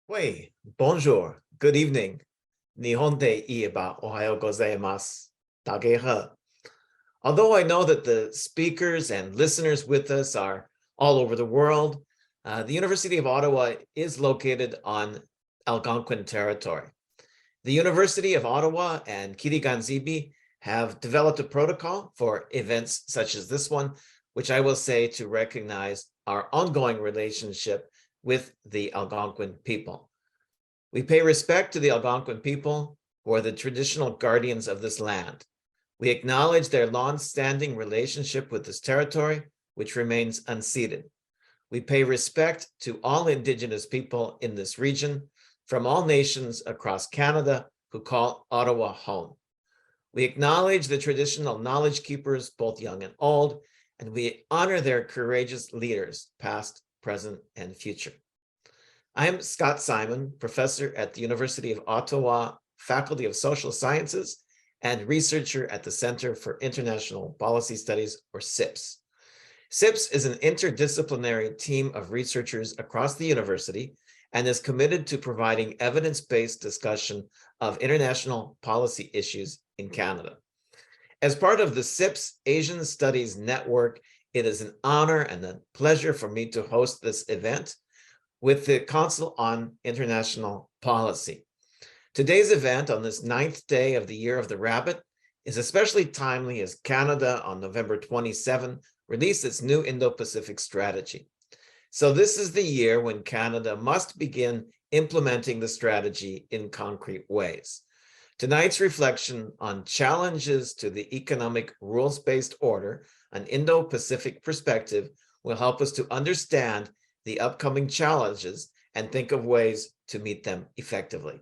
Wei, bonjour, good evening. Nihon de ieba ohayo gozaimasu. Dageha. Although I know that the speakers and listeners with us are all over the world, the University of Ottawa is located on Algonquin territory. The University of Ottawa and Kiriganzibi have developed a protocol for events such as this one, which I will say to recognize our ongoing relationship with the Algonquin people. We pay respect to the Algonquin people, who are the traditional guardians of this land. We acknowledge their long-standing relationship with this territory, which remains unceded. We pay respect to all Indigenous people in this region from all nations across Canada who call Ottawa home. We acknowledge the traditional knowledge keepers, both young and old, and we honor their courageous leaders, past, present, and future. I am Scott Simon, professor at the University of Ottawa, Faculty of Social Sciences, and researcher at the Center for International Policy Studies, or CIPS. CIPS is an interdisciplinary team of researchers across the university and is committed to providing evidence-based discussion of international policy issues in Canada. As part of the CIPS Asian Studies Network, it is an honor and a pleasure for me to host this event with the Council on International Policy. Today's event on this 9th day of the Year of the Rabbit is especially timely as Canada on November 27 released its new Indo-Pacific strategy. So this is the year when Canada must begin implementing the strategy in concrete ways. Tonight's reflection on challenges to the economic rules-based order, an Indo-Pacific perspective, will help us to understand the upcoming challenges and think of ways to meet them effectively.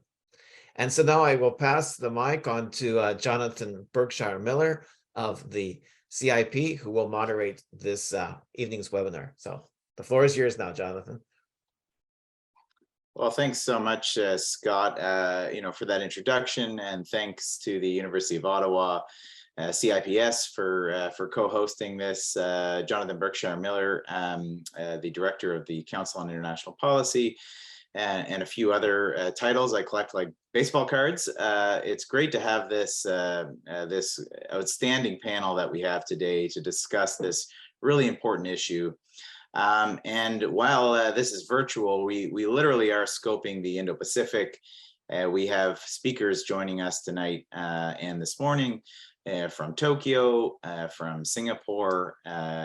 And so now I will pass the mic on to Jonathan Berkshire Miller of the CIP, who will moderate this evening's webinar. So the floor is yours now, Jonathan. Well, thanks so much, Scott, for that introduction, and thanks to the University of Ottawa, CIPS for co-hosting this. Jonathan Berkshire Miller, the director of the Council on International Policy, and a few other titles I collect like baseball cards. It's great to have this this outstanding panel that we have today to discuss this really important issue. And while this is virtual, we literally are scoping the Indo-Pacific. We have speakers joining us tonight and this morning from Tokyo, from Singapore,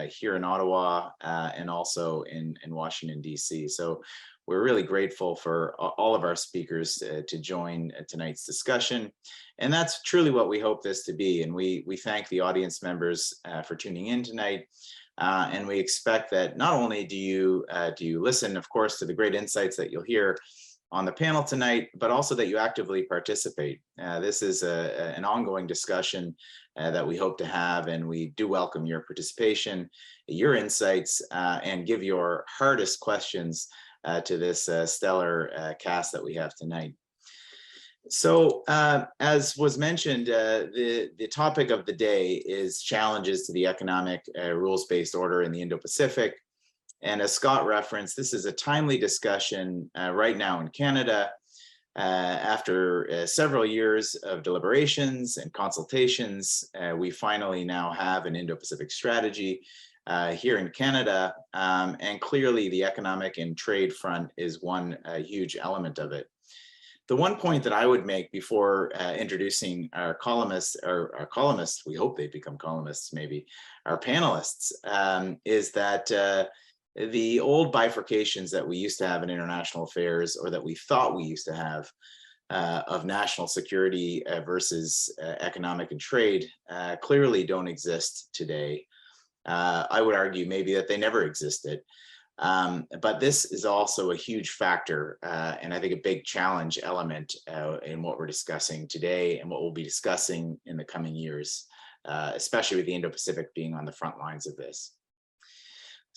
here in Ottawa, and also in Washington, D.C. So we're really grateful for all of our speakers to join tonight's discussion. And that's truly what we hope this to be. And we thank the audience members for tuning in tonight. And we expect that not only do you listen, of course, to the great insights that you'll hear on the panel tonight, but also that you actively participate. This is an ongoing discussion that we hope to have, and we do welcome your participation, your insights, and give your hardest questions to this stellar cast that we have tonight. So as was mentioned, the topic of the day is challenges to the economic rules-based order in the Indo-Pacific. And as Scott referenced, this is a timely discussion right now in Canada after several years of deliberations and consultations. We finally now have an Indo-Pacific strategy here in Canada, and clearly the economic and trade front is one huge element of it. The one point that I would make before introducing our columnists, we hope they become columnists maybe, our panelists, is that the old bifurcations that we used to have in international affairs, or that we thought we used to have, of national security versus economic and trade, clearly don't exist today. I would argue maybe that they never existed. But this is also a huge factor, and I think a big challenge element in what we're discussing today and what we'll be discussing in the coming years, especially with the Indo-Pacific being on the front lines of this.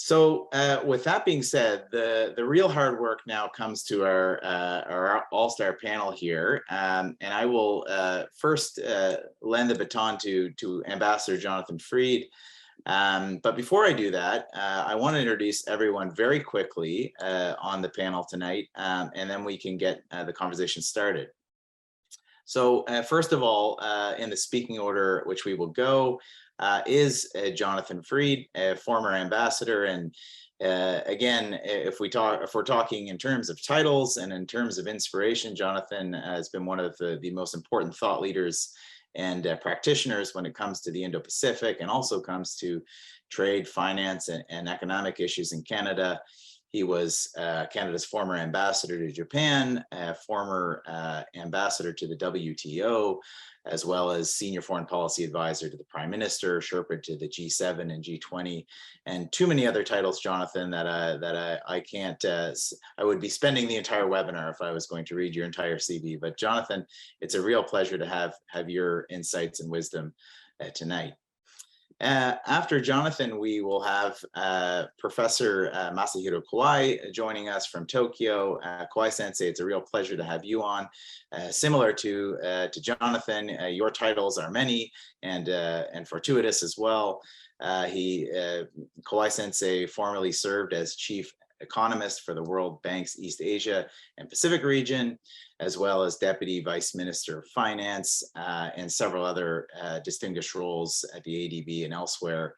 So with that being said, the real hard work now comes to our all-star panel here, and I will first lend the baton to Ambassador Jonathan Freed, But before I do that, I want to introduce everyone very quickly on the panel tonight, and then we can get the conversation started. So first of all, in the speaking order which we will go, is Jonathan Freed, a former ambassador. And again, if we're talking in terms of titles and in terms of inspiration, Jonathan has been one of the most important thought leaders and practitioners when it comes to the Indo-Pacific, and also comes to trade, finance, and economic issues in Canada. He was Canada's former ambassador to Japan, former ambassador to the WTO, as well as senior foreign policy advisor to the Prime Minister, Sherpa to the G7 and G20, and too many other titles, Jonathan, that I can't. I would be spending the entire webinar if I was going to read your entire CV. But Jonathan, it's a real pleasure to have your insights and wisdom tonight. After Jonathan, we will have Professor Masahiro Kawai joining us from Tokyo. Kawai Sensei, it's a real pleasure to have you on. Similar to Jonathan, your titles are many and fortuitous as well. Kawai Sensei formerly served as chief economist for the World Bank's East Asia and Pacific region, as well as Deputy Vice Minister of Finance, and several other distinguished roles at the ADB and elsewhere.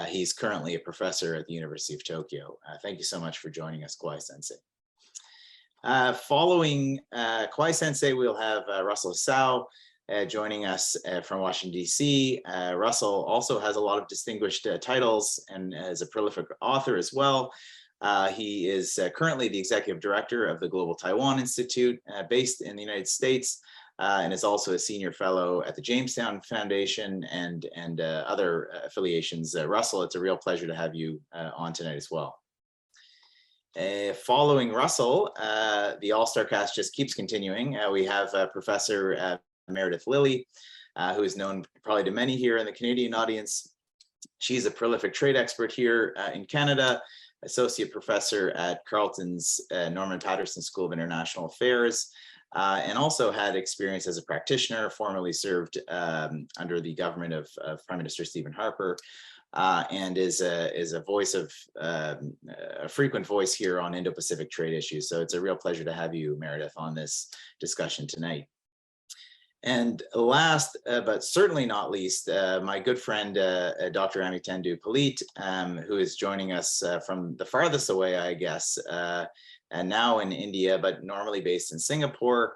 He's currently a professor at the University of Tokyo. Thank you so much for joining us, Kawai Sensei. Following Kawai Sensei, we'll have Russell Sao joining us from Washington, D.C. Russell also has a lot of distinguished titles and is a prolific author as well. He is currently the executive director of the Global Taiwan Institute, based in the United States, and is also a senior fellow at the Jamestown Foundation and other affiliations. Russell, it's a real pleasure to have you on tonight as well. Following Russell, the all-star cast just keeps continuing. We have Professor Meredith Lilly, who is known probably to many here in the Canadian audience. She's a prolific trade expert here in Canada, associate professor at Carleton's Norman Patterson School of International Affairs, and also had experience as a practitioner, formerly served under the government of Prime Minister Stephen Harper, and is a voice of a frequent voice here on Indo-Pacific trade issues. So it's a real pleasure to have you, Meredith, on this discussion tonight. And last, but certainly not least, my good friend, Dr. Amitendou Palit, who is joining us from the farthest away, I guess, and now in India, but normally based in Singapore.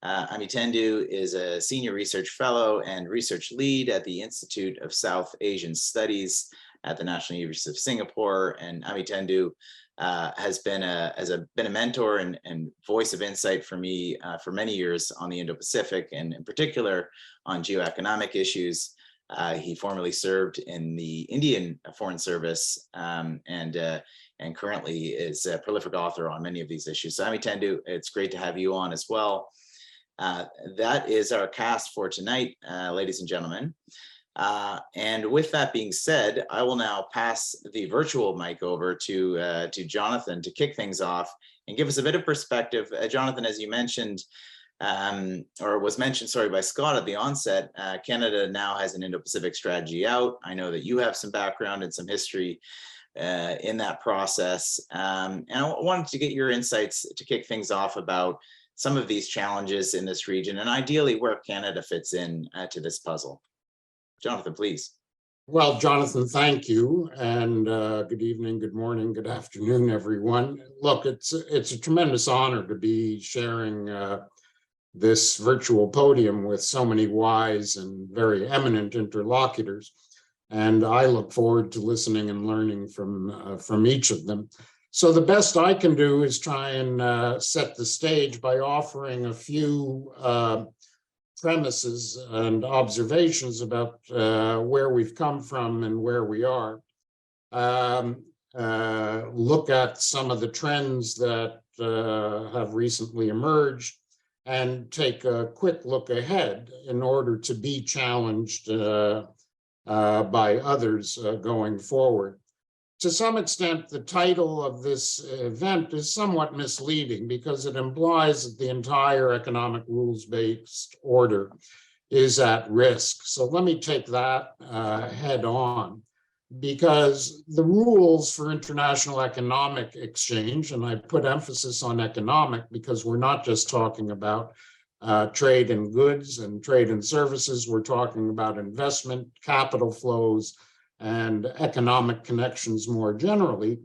Amitendou is a senior research fellow and research lead at the Institute of South Asian Studies at the National University of Singapore. And Amitendou has been a mentor and voice of insight for me for many years on the Indo-Pacific, and in particular on geoeconomic issues. He formerly served in the Indian Foreign Service and currently is a prolific author on many of these issues. So Amitendou, it's great to have you on as well. That is our cast for tonight, ladies and gentlemen. And with that being said, I will now pass the virtual mic over to Jonathan to kick things off and give us a bit of perspective. Jonathan, as you mentioned, or was mentioned, sorry, by Scott at the onset, Canada now has an Indo-Pacific strategy out. I know that you have some background and some history in that process. And I wanted to get your insights to kick things off about some of these challenges in this region, and ideally where Canada fits in to this puzzle. Jonathan, please. Well, Jonathan, thank you, and good evening, good morning, good afternoon, everyone. Look, it's a tremendous honor to be sharing this virtual podium with so many wise and very eminent interlocutors, and I look forward to listening and learning from each of them. So the best I can do is try and set the stage by offering a few premises and observations about where we've come from and where we are. Look at some of the trends that have recently emerged and take a quick look ahead in order to be challenged by others going forward. To some extent, the title of this event is somewhat misleading because it implies that the entire economic rules-based order is at risk. So let me take that head on. because the rules for international economic exchange, and I put emphasis on economic because we're not just talking about trade in goods and trade in services, we're talking about investment, capital flows, and economic connections more generally.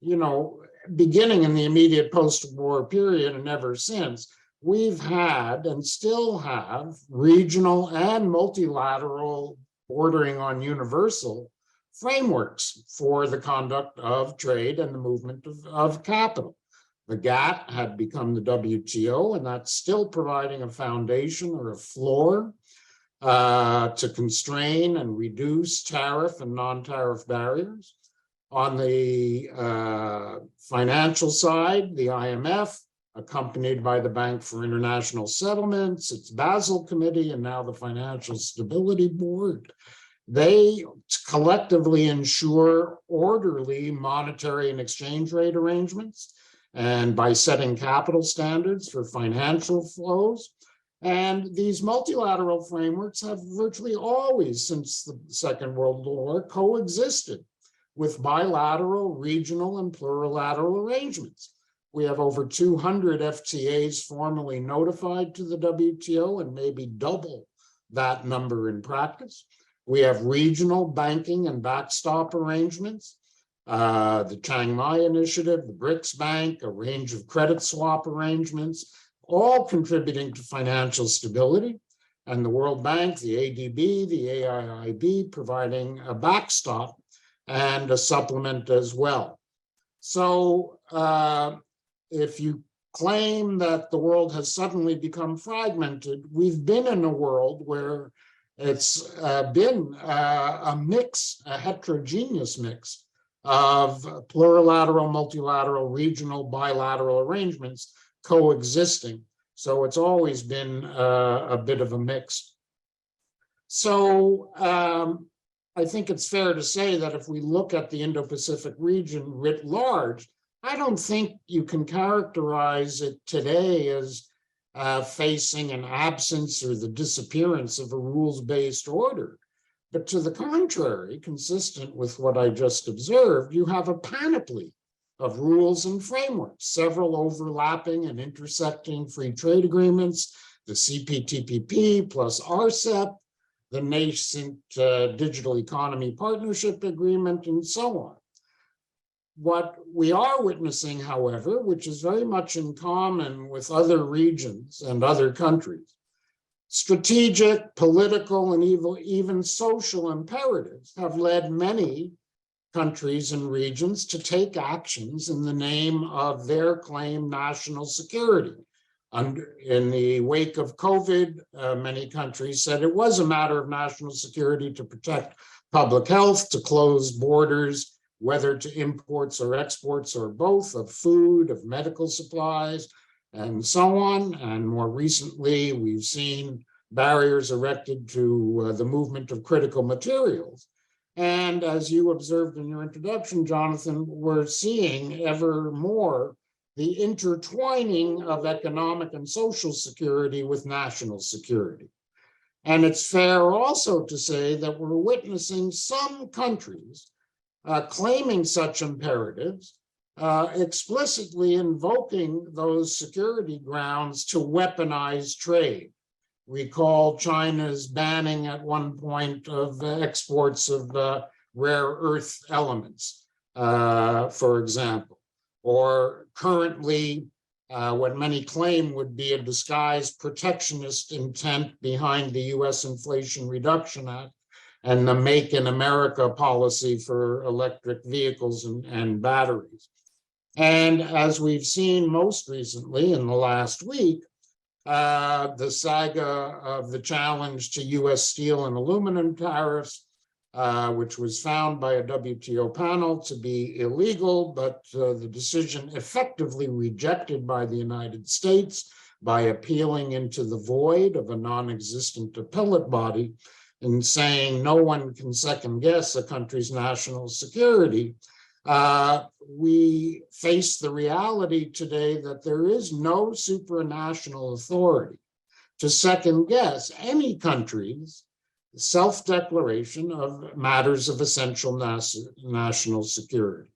You know, beginning in the immediate post-war period and ever since, we've had and still have regional and multilateral, bordering on universal, frameworks for the conduct of trade and the movement of capital. The GATT had become the WTO, and that's still providing a foundation or a floor to constrain and reduce tariff and non-tariff barriers. On the financial side, the IMF, accompanied by the Bank for International Settlements, its Basel Committee, and now the Financial Stability Board, they collectively ensure orderly monetary and exchange rate arrangements, and by setting capital standards for financial flows. And these multilateral frameworks have virtually always, since the Second World War, coexisted with bilateral, regional, and plurilateral arrangements. We have over 200 FTAs formally notified to the WTO, and maybe double that number in practice. We have regional banking and backstop arrangements, the Chiang Mai Initiative, the BRICS Bank, a range of credit swap arrangements, all contributing to financial stability, and the World Bank, the ADB, the AIIB, providing a backstop and a supplement as well. So if you claim that the world has suddenly become fragmented, we've been in a world where it's been a mix, a heterogeneous mix of plurilateral, multilateral, regional, bilateral arrangements coexisting. So it's always been a bit of a mix. So I think it's fair to say that if we look at the Indo-Pacific region writ large, I don't think you can characterize it today as facing an absence or the disappearance of a rules-based order. But to the contrary, consistent with what I just observed, you have a panoply of rules and frameworks, several overlapping and intersecting free trade agreements, the CPTPP plus RCEP, the nascent Digital Economy Partnership Agreement, and so on. What we are witnessing, however, which is very much in common with other regions and other countries, strategic, political, and even social imperatives have led many countries and regions to take actions in the name of their claimed national security. In the wake of COVID, many countries said it was a matter of national security to protect public health, to close borders, whether to imports or exports or both, of food, of medical supplies, and so on. And more recently, we've seen barriers erected to the movement of critical materials. And as you observed in your introduction, Jonathan, we're seeing ever more the intertwining of economic and social security with national security. And it's fair also to say that we're witnessing some countries claiming such imperatives, explicitly invoking those security grounds to weaponize trade. Recall China's banning at one point of exports of rare earth elements, for example, or currently what many claim would be a disguised protectionist intent behind the US Inflation Reduction Act and the Make in America policy for electric vehicles and batteries. And as we've seen most recently in the last week, the saga of the challenge to US steel and aluminum tariffs, which was found by a WTO panel to be illegal, but the decision effectively rejected by the United States by appealing into the void of a non-existent appellate body and saying no one can second guess a country's national security. We face the reality today that there is no supranational authority to second guess any country's self-declaration of matters of essential national security.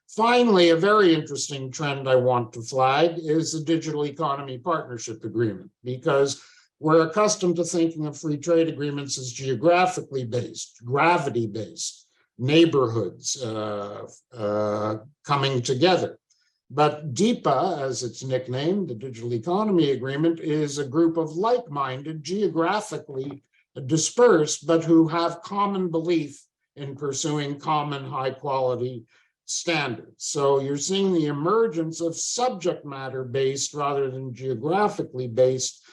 Finally, a very interesting trend I want to flag is the Digital Economy Partnership Agreement, because we're accustomed to thinking of free trade agreements as geographically based, gravity-based, neighborhoods coming together. But DEPA, as it's nicknamed, the Digital Economy Agreement, is a group of like-minded, geographically dispersed, but who have common belief in pursuing common high-quality standards. So you're seeing the emergence of subject matter-based rather than geographically based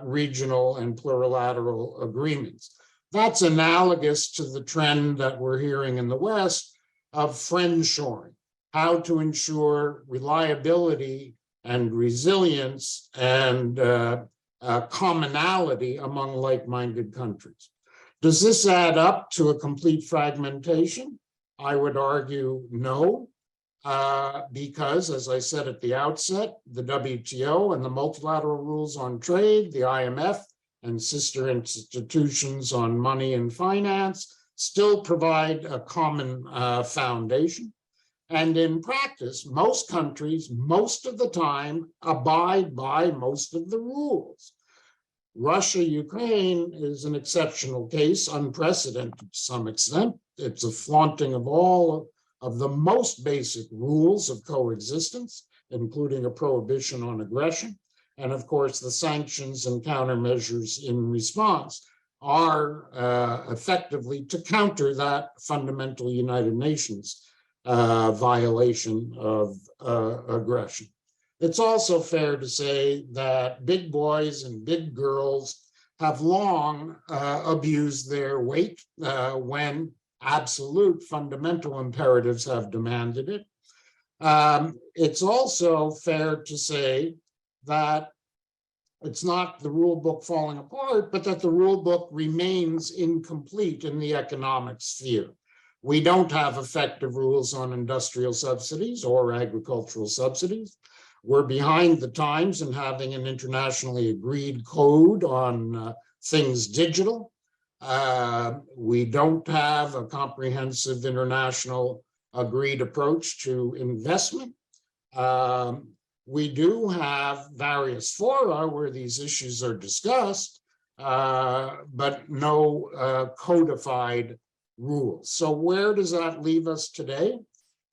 regional and plurilateral agreements. That's analogous to the trend that we're hearing in the West of friendshoring, how to ensure reliability and resilience and commonality among like-minded countries. Does this add up to a complete fragmentation? I would argue no, because, as I said at the outset, the WTO and the multilateral rules on trade, the IMF and sister institutions on money and finance still provide a common foundation. And in practice, most countries, most of the time, abide by most of the rules. Russia, Ukraine is an exceptional case, unprecedented to some extent. It's a flaunting of all of the most basic rules of coexistence, including a prohibition on aggression. And of course, the sanctions and countermeasures in response are effectively to counter that fundamental United Nations violation of aggression. It's also fair to say that big boys and big girls have long abused their weight when absolute fundamental imperatives have demanded it. It's also fair to say that it's not the rule book falling apart, but that the rule book remains incomplete in the economic sphere. We don't have effective rules on industrial subsidies or agricultural subsidies. We're behind the times in having an internationally agreed code on things digital. We don't have a comprehensive international agreed approach to investment. We do have various fora where these issues are discussed, but no codified rules. So where does that leave us today?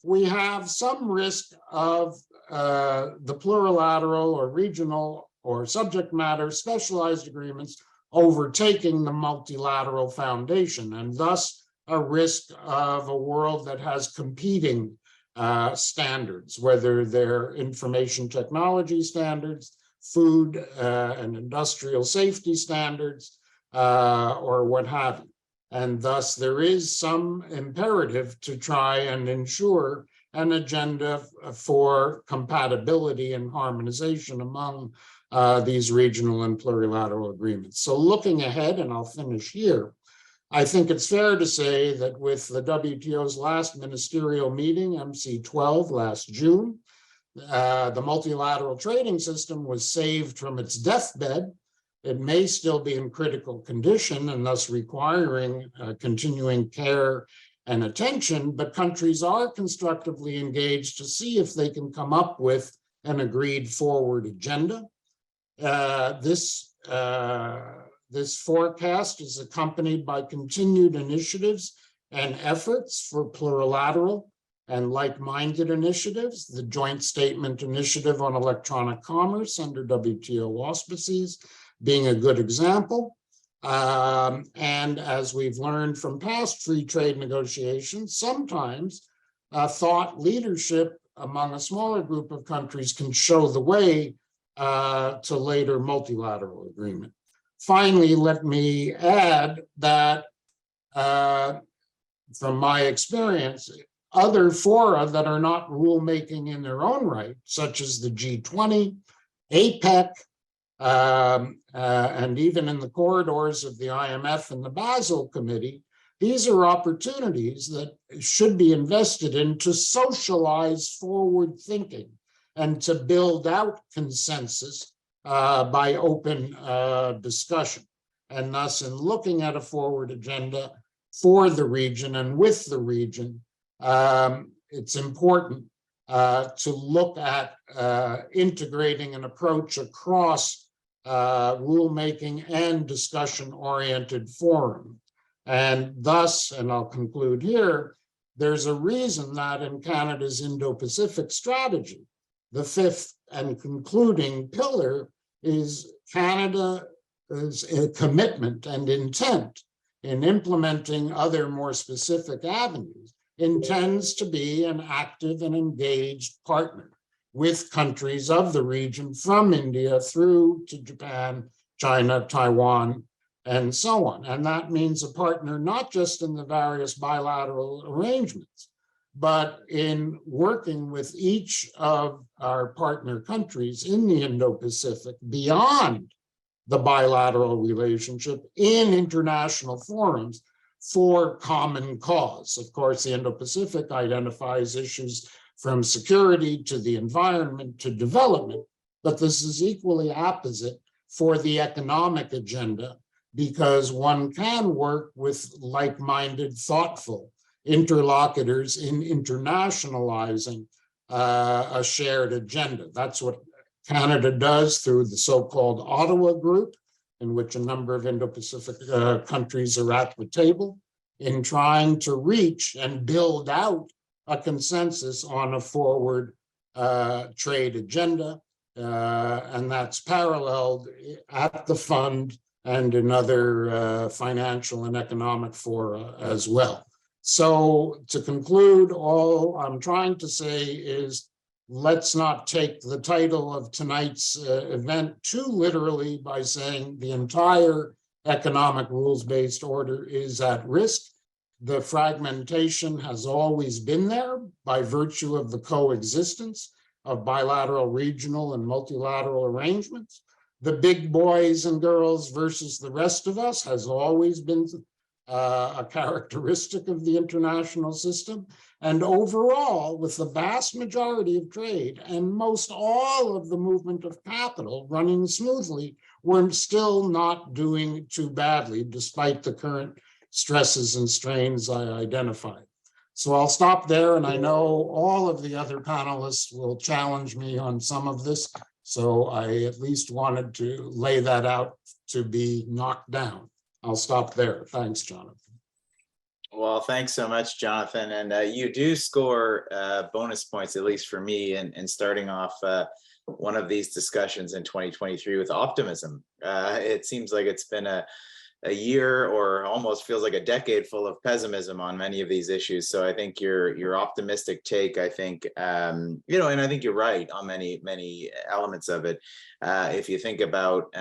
We have some risk of the plurilateral or regional or subject matter specialized agreements overtaking the multilateral foundation, and thus a risk of a world that has competing standards, whether they're information technology standards, food and industrial safety standards, or what have you. And thus there is some imperative to try and ensure an agenda for compatibility and harmonization among these regional and plurilateral agreements. So looking ahead, and I'll finish here, I think it's fair to say that with the WTO's last ministerial meeting, MC12 last June, the multilateral trading system was saved from its deathbed. It may still be in critical condition and thus requiring continuing care and attention, but countries are constructively engaged to see if they can come up with an agreed forward agenda. This forecast is accompanied by continued initiatives and efforts for plurilateral and like-minded initiatives, the Joint Statement Initiative on Electronic Commerce under WTO auspices being a good example. And as we've learned from past free trade negotiations, sometimes thought leadership among a smaller group of countries can show the way to later multilateral agreement. Finally, let me add that from my experience, other fora that are not rulemaking in their own right, such as the G20, APEC, and even in the corridors of the IMF and the Basel Committee, these are opportunities that should be invested in to socialize forward thinking and to build out consensus by open discussion. And thus, in looking at a forward agenda for the region and with the region, it's important to look at integrating an approach across rulemaking and discussion-oriented forum. And thus, and I'll conclude here, there's a reason that in Canada's Indo-Pacific strategy, the fifth and concluding pillar is Canada's commitment and intent in implementing other more specific avenues, intends to be an active and engaged partner with countries of the region from India through to Japan, China, Taiwan, and so on. And that means a partner not just in the various bilateral arrangements, but in working with each of our partner countries in the Indo-Pacific beyond the bilateral relationship in international forums for common cause. Of course, the Indo-Pacific identifies issues from security to the environment to development, but this is equally opposite for the economic agenda, because one can work with like-minded, thoughtful interlocutors in internationalizing a shared agenda. That's what Canada does through the so-called Ottawa Group, in which a number of Indo-Pacific countries are at the table, in trying to reach and build out a consensus on a forward trade agenda. And that's paralleled at the fund and in other financial and economic fora as well. So to conclude, all I'm trying to say is, let's not take the title of tonight's event too literally by saying the entire economic rules-based order is at risk. The fragmentation has always been there by virtue of the coexistence of bilateral, regional, and multilateral arrangements. The big boys and girls versus the rest of us has always been a characteristic of the international system. And overall, with the vast majority of trade and most all of the movement of capital running smoothly, we're still not doing too badly, despite the current stresses and strains I identified. So I'll stop there, and I know all of the other panelists will challenge me on some of this, so I at least wanted to lay that out to be knocked down. I'll stop there. Thanks, Jonathan. Well, thanks so much, Jonathan. And you do score bonus points, at least for me, in starting off one of these discussions in 2023 with optimism. It seems like it's been a year, or almost feels like a decade, full of pessimism on many of these issues. So I think your optimistic take, I think, and I think you're right on many elements of it. If you think about,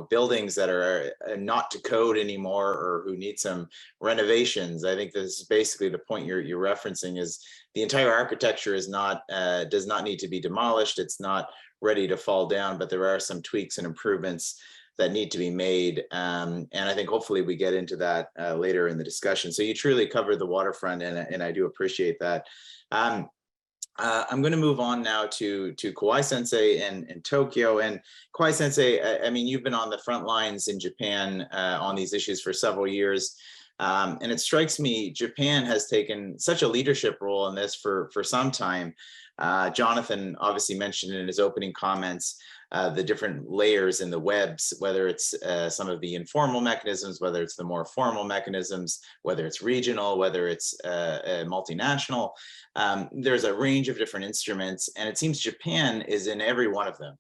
buildings that are not to code anymore or who need some renovations, I think this is basically the point you're referencing, is the entire architecture is not, does not need to be demolished. It's not ready to fall down, but there are some tweaks and improvements that need to be made. And I think hopefully we get into that later in the discussion. So you truly covered the waterfront, and I do appreciate that. I'm going to move on now to Kawai Sensei in Tokyo. And Kawai Sensei, I mean, you've been on the front lines in Japan on these issues for several years. And it strikes me, Japan has taken such a leadership role in this for some time. Jonathan obviously mentioned in his opening comments the different layers in the webs, whether it's some of the informal mechanisms, whether it's the more formal mechanisms, whether it's regional, whether it's multinational. There's a range of different instruments, and it seems Japan is in every one of them.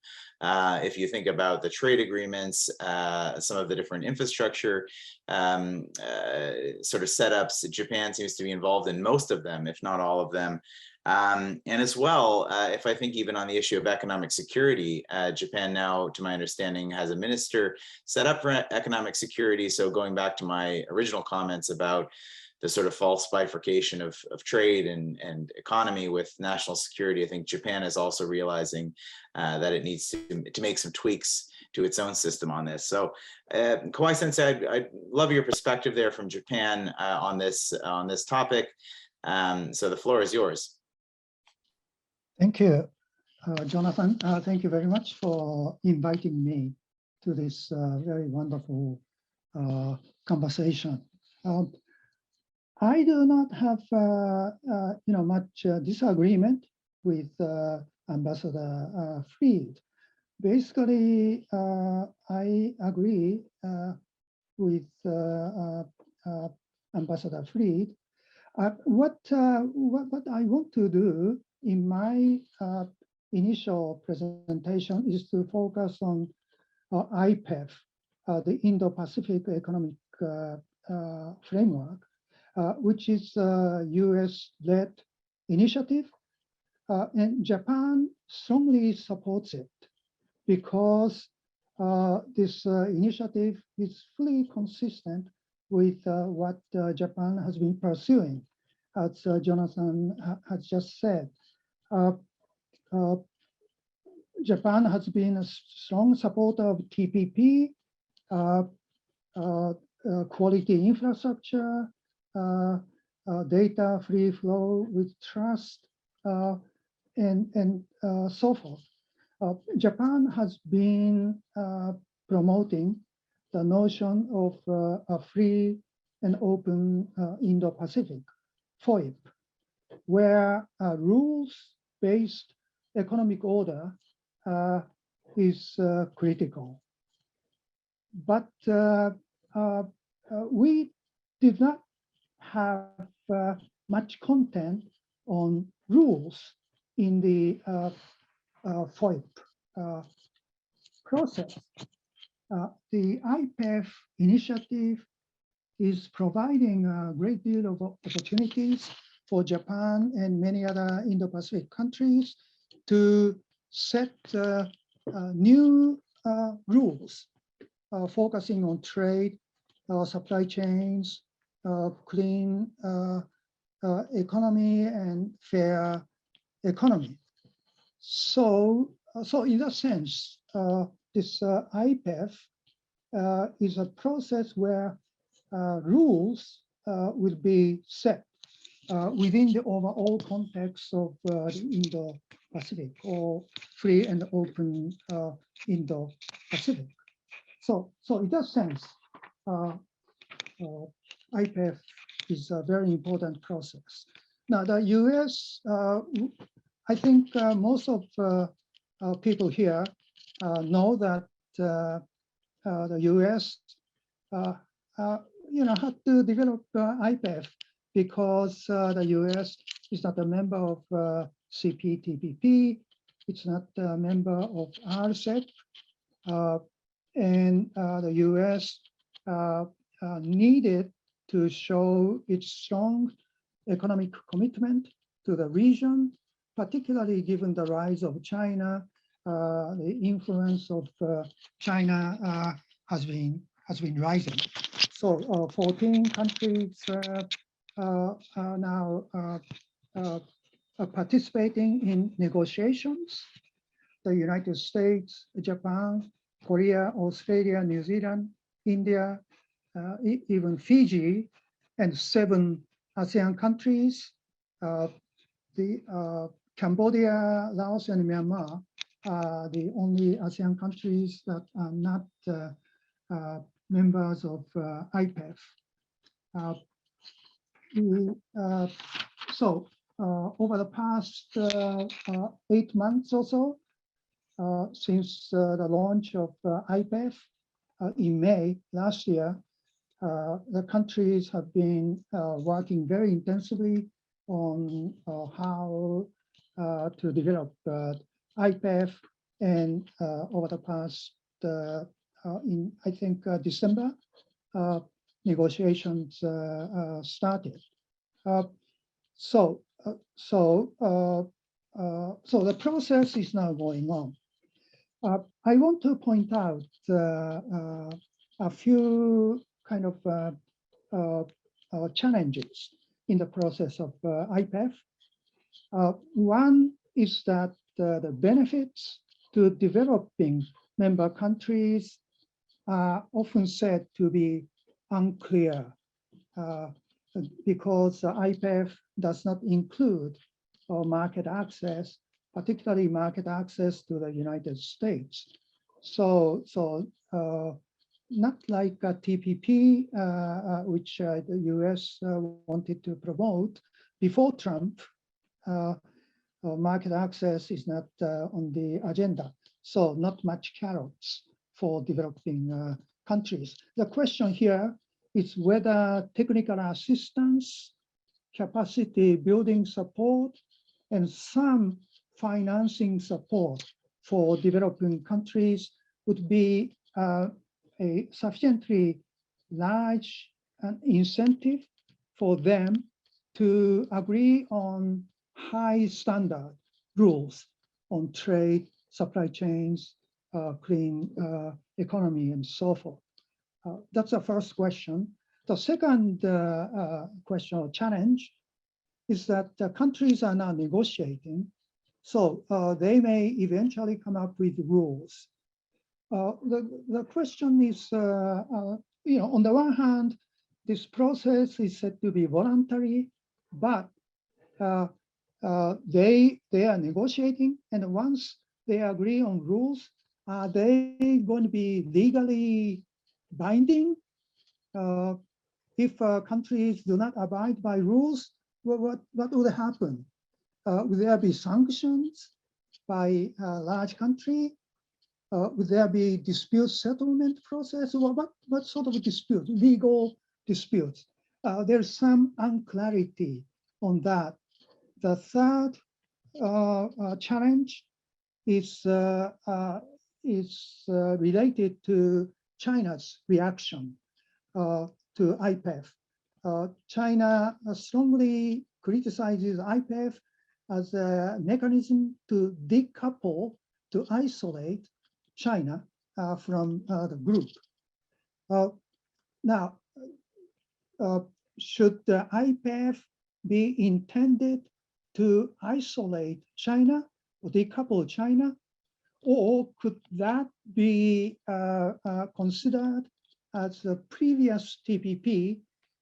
If you think about the trade agreements, some of the different infrastructure sort of setups, Japan seems to be involved in most of them, if not all of them. And as well, if I think even on the issue of economic security, Japan now, to my understanding, has a minister set up for economic security. So going back to my original comments about the sort of false bifurcation of trade and economy with national security, I think Japan is also realizing that it needs to make some tweaks to its own system on this. So Kawai Sensei, I'd love your perspective there from Japan on this topic. So the floor is yours. Thank you, Jonathan. Thank you very much for inviting me to this very wonderful conversation. I do not have much disagreement with Ambassador Fried. Basically, I agree with Ambassador Fried. What I want to do in my initial presentation is to focus on IPEF, the Indo-Pacific Economic Framework, which is a US-led initiative, and Japan strongly supports it because this initiative is fully consistent with what Japan has been pursuing, as Jonathan has just said. Japan has been a strong supporter of TPP, quality infrastructure, data free flow with trust, and so forth. Japan has been promoting the notion of a free and open Indo-Pacific, FOIP, where rules-based economic order is critical. But we did not have much content on rules in the FOIP process. The IPEF initiative is providing a great deal of opportunities for Japan and many other Indo-Pacific countries to set new rules focusing on trade, supply chains, clean economy, and fair economy. So in that sense, this IPEF is a process where rules will be set within the overall context of the Indo-Pacific, or free and open Indo-Pacific. So in that sense, IPEF is a very important process. Now, the US, I think most of people here know that the US had to develop IPEF because the US is not a member of CPTPP, it's not a member of RCEP, and the US needed to show its strong economic commitment to the region, particularly given the rise of China. The influence of China has been rising. So 14 countries are now participating in negotiations. The United States, Japan, Korea, Australia, New Zealand, India, even Fiji, and 7 ASEAN countries. The Cambodia, Laos, and Myanmar are the only ASEAN countries that are not members of IPEF. So over the past 8 months or so, since the launch of IPEF in May last year, the countries have been working very intensively on how to develop IPEF, and over the past, in I think December, negotiations started. So the process is now going on. I want to point out a few kind of challenges in the process of IPEF. One is that the benefits to developing member countries are often said to be unclear because IPEF does not include market access, particularly market access to the United States, So not like a TPP, which the US wanted to promote before Trump. Market access is not on the agenda. So not much carrots for developing countries. The question here is whether technical assistance, capacity building support, and some financing support for developing countries would be a sufficiently large incentive for them to agree on high standard rules on trade, supply chains, clean economy, and so forth. That's the first question. The second question or challenge is that countries are now negotiating, so they may eventually come up with rules. The question is, on the one hand, this process is said to be voluntary, but they are negotiating, and once they agree on rules, are they going to be legally binding? If countries do not abide by rules, what would happen? Would there be sanctions by a large country? Would there be dispute settlement process? What sort of dispute? Legal disputes. There's some unclarity on that. The third challenge is related to China's reaction to IPEF. China strongly criticizes IPEF as a mechanism to decouple, to isolate China from the group. Now, should the IPEF be intended to isolate China or decouple China, or could that be considered as the previous TPP?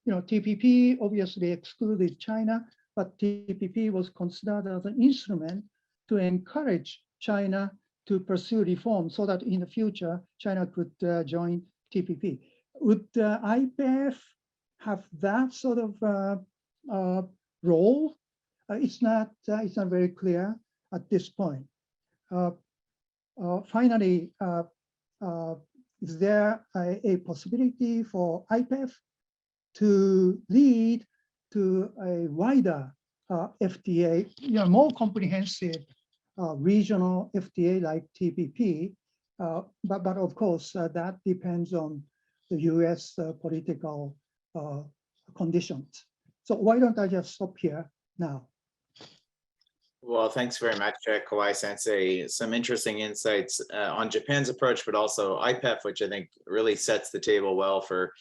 TPP obviously excluded China, but TPP was considered as an instrument to encourage China to pursue reform so that in the future, China could join TPP. Would IPEF have that sort of role? It's not very clear at this point. Finally, is there a possibility for IPEF to lead to a wider FTA, more comprehensive regional FTA like TPP? But of course, that depends on the US political conditions. So why don't I just stop here now? Well, thanks very much, Kawai-sensei. Some interesting insights on Japan's approach, but also IPEF, which I think really sets the table well for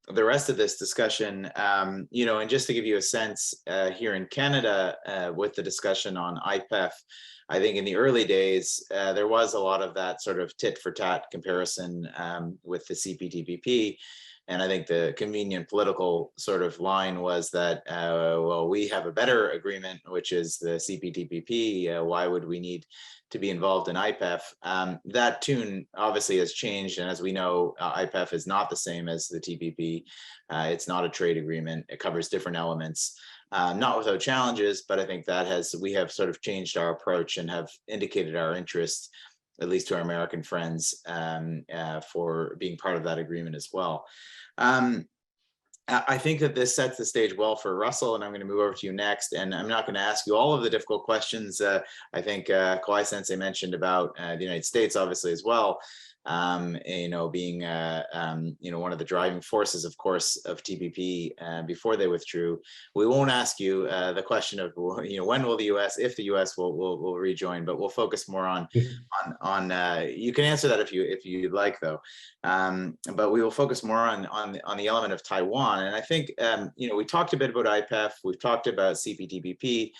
the rest of this discussion. And just to give you a sense here in Canada with the discussion on IPEF, I think in the early days, there was a lot of that sort of tit for tat comparison with the CPTPP. And I think the convenient political sort of line was that, well, we have a better agreement, which is the CPTPP. Why would we need to be involved in IPEF? That tune obviously has changed. And as we know, IPEF is not the same as the TPP. It's not a trade agreement. It covers different elements, not without challenges, but I think that we have sort of changed our approach and have indicated our interest, at least to our American friends, for being part of that agreement as well. I think that this sets the stage well for Russell, and I'm going to move over to you next. And I'm not going to ask you all of the difficult questions. I think Kawai-sensei mentioned about the United States, obviously, as well. Being one of the driving forces, of course, of TPP before they withdrew. We won't ask you the question of when will the U.S., if the U.S. will rejoin, but we'll focus more on you can answer that if you'd like, though. But we will focus more on the element of Taiwan. And I think we talked a bit about IPEF. We've talked about CPTPP.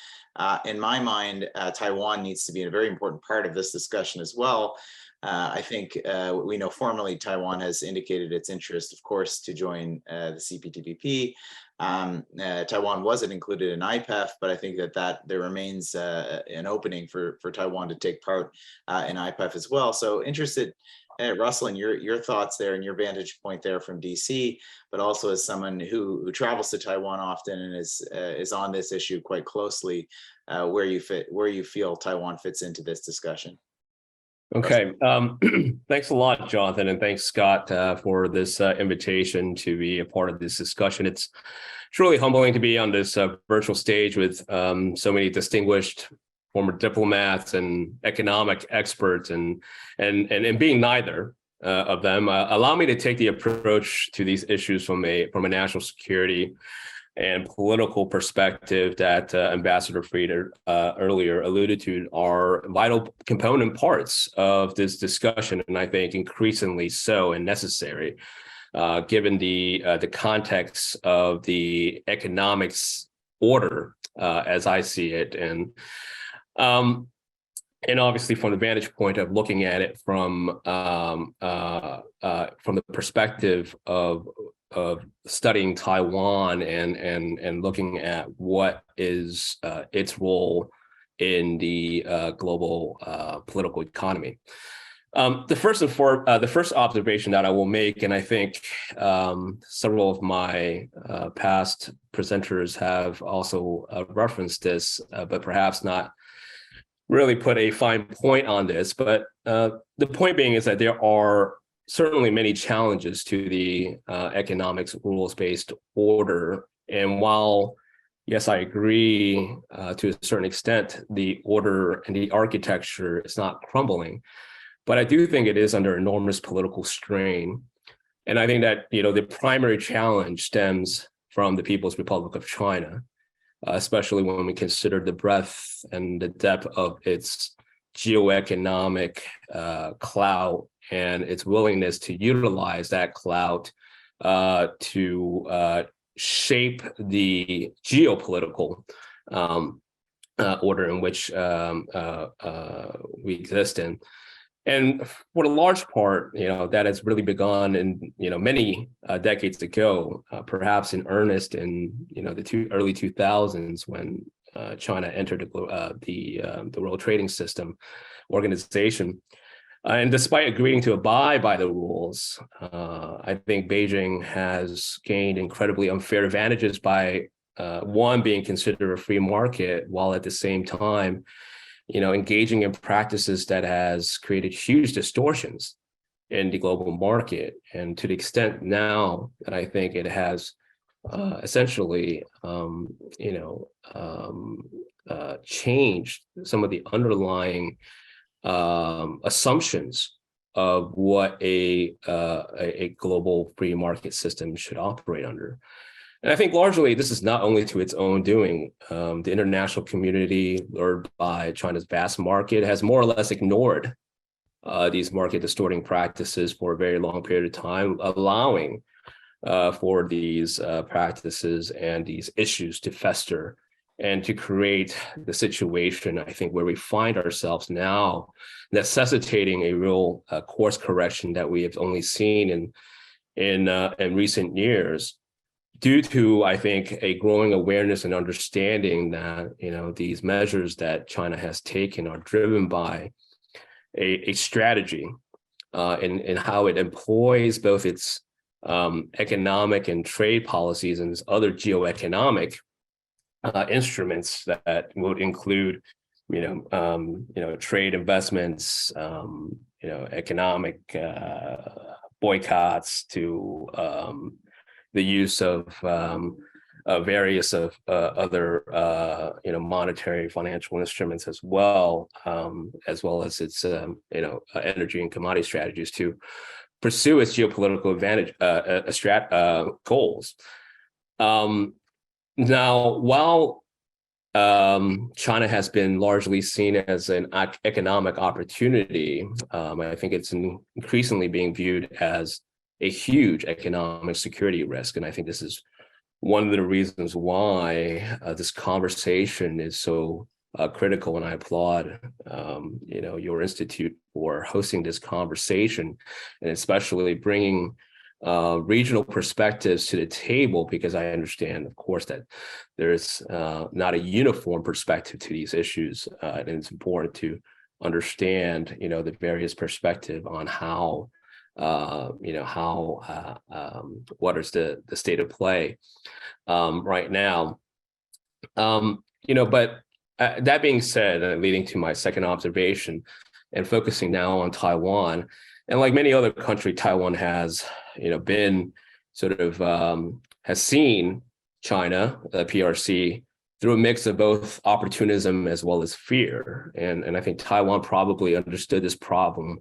In my mind, Taiwan needs to be a very important part of this discussion as well. I think we know formally Taiwan has indicated its interest, of course, to join the CPTPP. Taiwan wasn't included in IPEF, but I think that there remains an opening for Taiwan to take part in IPEF as well. So interested, Russell, in your thoughts there and your vantage point there from DC, but also as someone who travels to Taiwan often and is on this issue quite closely, where you feel Taiwan fits into this discussion. Okay, thanks a lot, Jonathan, and thanks, Scott, for this invitation to be a part of this discussion. It's truly humbling to be on this virtual stage with so many distinguished former diplomats and economic experts, and being neither of them. Allow me to take the approach to these issues from a national security and political perspective that Ambassador Frieder earlier alluded to are vital component parts of this discussion, and I think increasingly so and necessary, given the context of the economics order as I see it, and obviously from the vantage point of looking at it from the perspective of studying Taiwan and looking at what is its role in the global political economy. The first observation that I will make, and I think several of my past presenters have also referenced this, but perhaps not really put a fine point on this. But the point being is that there are certainly many challenges to the economics rules-based order. And while, yes, I agree to a certain extent, the order and the architecture is not crumbling, but I do think it is under enormous political strain. And I think that, the primary challenge stems from the People's Republic of China, especially when we consider the breadth and the depth of its geoeconomic clout and its willingness to utilize that clout to shape the geopolitical order in which we exist in. And for the large part, that has really begun in, many decades ago, perhaps in earnest in, the early 2000s when China entered the World Trading System organization. And despite agreeing to abide by the rules, I think Beijing has gained incredibly unfair advantages by one, being considered a free market, while at the same time, engaging in practices that has created huge distortions in the global market. And to the extent now that I think it has essentially, changed some of the underlying assumptions of what a global free market system should operate under. And I think largely this is not only to its own doing. The international community, lured by China's vast market, has more or less ignored these market distorting practices for a very long period of time, allowing for these practices and these issues to fester and to create the situation, I think, where we find ourselves now, necessitating a real course correction that we have only seen in recent years, due to, I think, a growing awareness and understanding that, these measures that China has taken are driven by a strategy in how it employs both its economic and trade policies and its other geoeconomic instruments that would include, trade investments, economic boycotts, to the use of various other monetary financial instruments as well as its energy and commodity strategies to pursue its geopolitical advantage goals. Now, while China has been largely seen as an economic opportunity, I think it's increasingly being viewed as a huge economic security risk. And I think this is one of the reasons why this conversation is so critical, and I applaud your institute for hosting this conversation, and especially bringing regional perspectives to the table, because I understand, of course, that there's not a uniform perspective to these issues, and it's important to understand, the various perspective on how, what is the state of play right now. But that being said, leading to my second observation and focusing now on Taiwan, and like many other countries, Taiwan has, been sort of has seen China, the PRC, through a mix of both opportunism as well as fear. And I think Taiwan probably understood this problem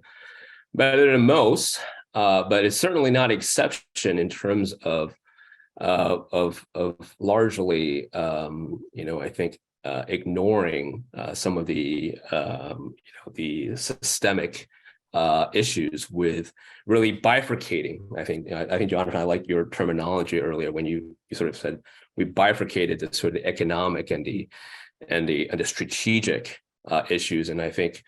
better than most, but it's certainly not an exception in terms of largely, I think, ignoring some of the systemic issues with really bifurcating. I think Jonathan, I like your terminology earlier when you sort of said we bifurcated the sort of economic and the strategic issues, and I think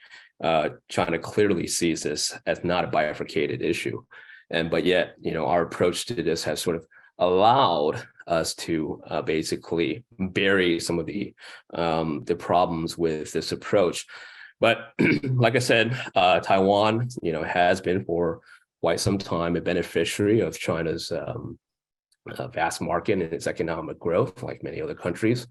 China clearly sees this as not a bifurcated issue, but yet our approach to this has sort of allowed us to basically bury some of the problems with this approach. But like I said, Taiwan, has been for quite some time a beneficiary of China's vast market and its economic growth, like many other countries.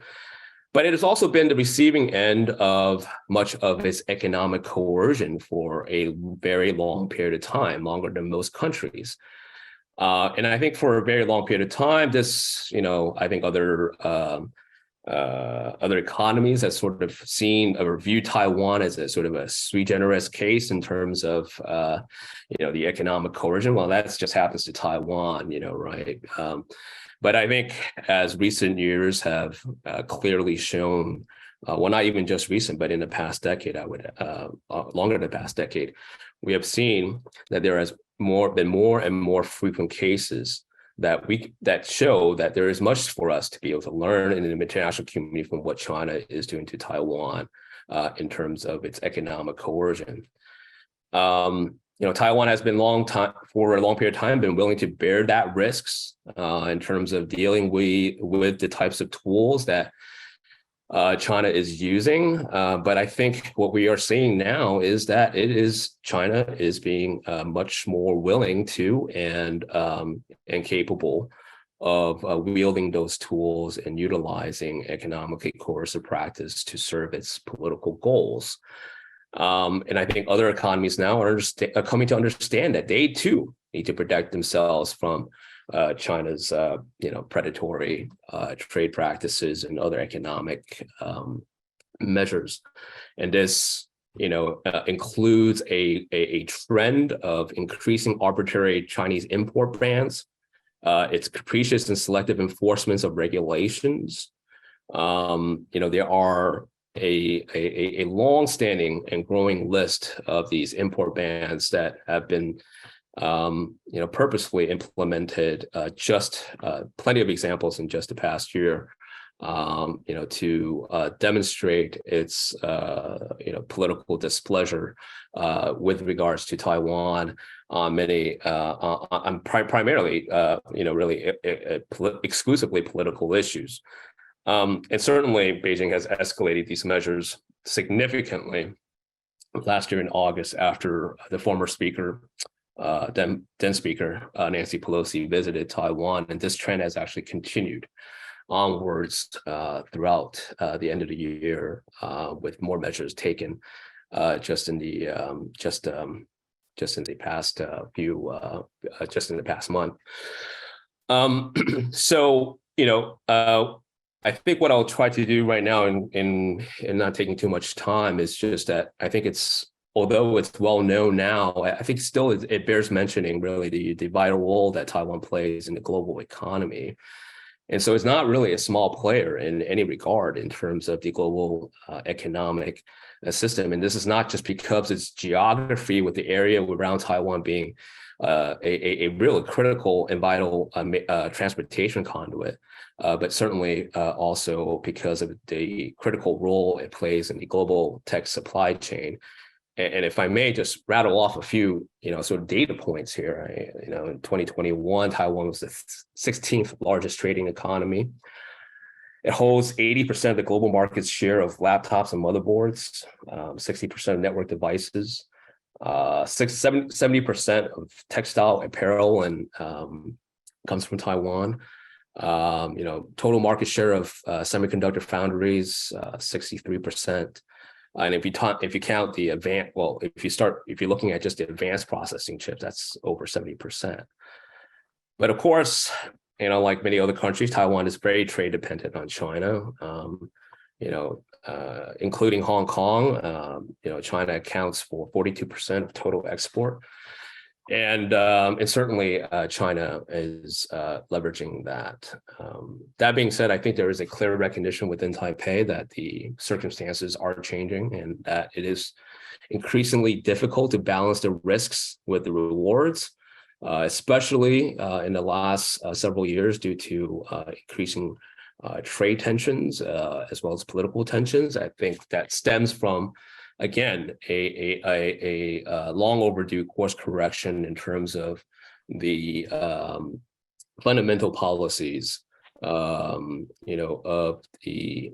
But it has also been the receiving end of much of its economic coercion for a very long period of time, longer than most countries. And I think for a very long period of time, this, I think other economies have sort of seen or viewed Taiwan as a sort of a sui generis case in terms of, the economic coercion. Well, that just happens to Taiwan, right? But I think as recent years have clearly shown, well, not even just recent, but in the past decade, longer than the past decade, we have seen that there has been more and more frequent cases that show that there is much for us to be able to learn in the international community from what China is doing to Taiwan in terms of its economic coercion. Taiwan has been for a long period of time been willing to bear that risks in terms of dealing with the types of tools that China is using, but I think what we are seeing now is that China is being much more willing to and capable of wielding those tools and utilizing economically coercive practice to serve its political goals. And I think other economies now are coming to understand that they too need to protect themselves from China's, predatory trade practices and other economic measures, and this, includes a trend of increasing arbitrary Chinese import bans, its capricious and selective enforcements of regulations. There are a long-standing and growing list of these import bans that have been purposefully implemented, just plenty of examples in just the past year, to demonstrate its, political displeasure with regards to Taiwan on many, primarily, really exclusively political issues. And certainly Beijing has escalated these measures significantly last year in August after the former speaker, then Speaker Nancy Pelosi visited Taiwan, and this trend has actually continued onwards throughout the end of the year, with more measures taken just in the past month. So I think what I'll try to do right now, in not taking too much time, is just that I think although it's well known now, I think still it bears mentioning really the vital role that Taiwan plays in the global economy. And so it's not really a small player in any regard in terms of the global economic system. And this is not just because its geography, with the area around Taiwan being a really critical and vital transportation conduit, but certainly also because of the critical role it plays in the global tech supply chain. And if I may just rattle off a few, sort of data points here, in 2021, Taiwan was the 16th largest trading economy. It holds 80% of the global market share of laptops and motherboards, 60% of network devices, 70% of textile apparel and comes from Taiwan. Total market share of semiconductor foundries, 63%. And if you count the advanced, if you're looking at just the advanced processing chips, that's over 70%. But of course, like many other countries, Taiwan is very trade dependent on China. Including Hong Kong, China accounts for 42% of total export. And certainly China is leveraging that. That being said, I think there is a clear recognition within Taipei that the circumstances are changing and that it is increasingly difficult to balance the risks with the rewards, especially in the last several years due to increasing trade tensions as well as political tensions. I think that stems from, again, a long overdue course correction in terms of the fundamental policies, of the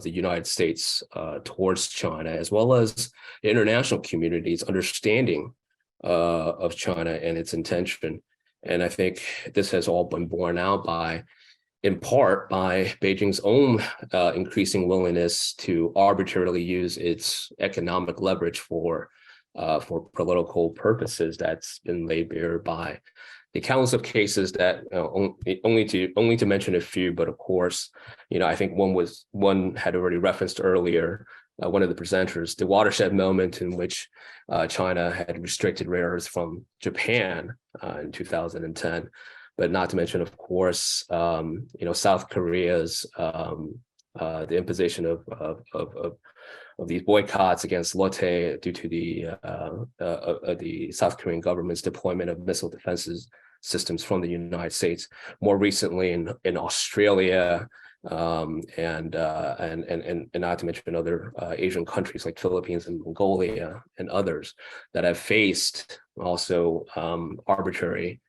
United States towards China, as well as the international community's understanding of China and its intention. And I think this has all been borne out in part by Beijing's own increasing willingness to arbitrarily use its economic leverage for political purposes. That's been laid bare by the countless of cases that only to mention a few, but of course, I think one had already referenced earlier, one of the presenters, the watershed moment in which China had restricted rare earths from Japan in 2010. But not to mention, of course, South Korea's the imposition of these boycotts against Lotte due to the South Korean government's deployment of missile defense systems from the United States. More recently in Australia, and not to mention other Asian countries like Philippines and Mongolia and others that have faced also arbitrary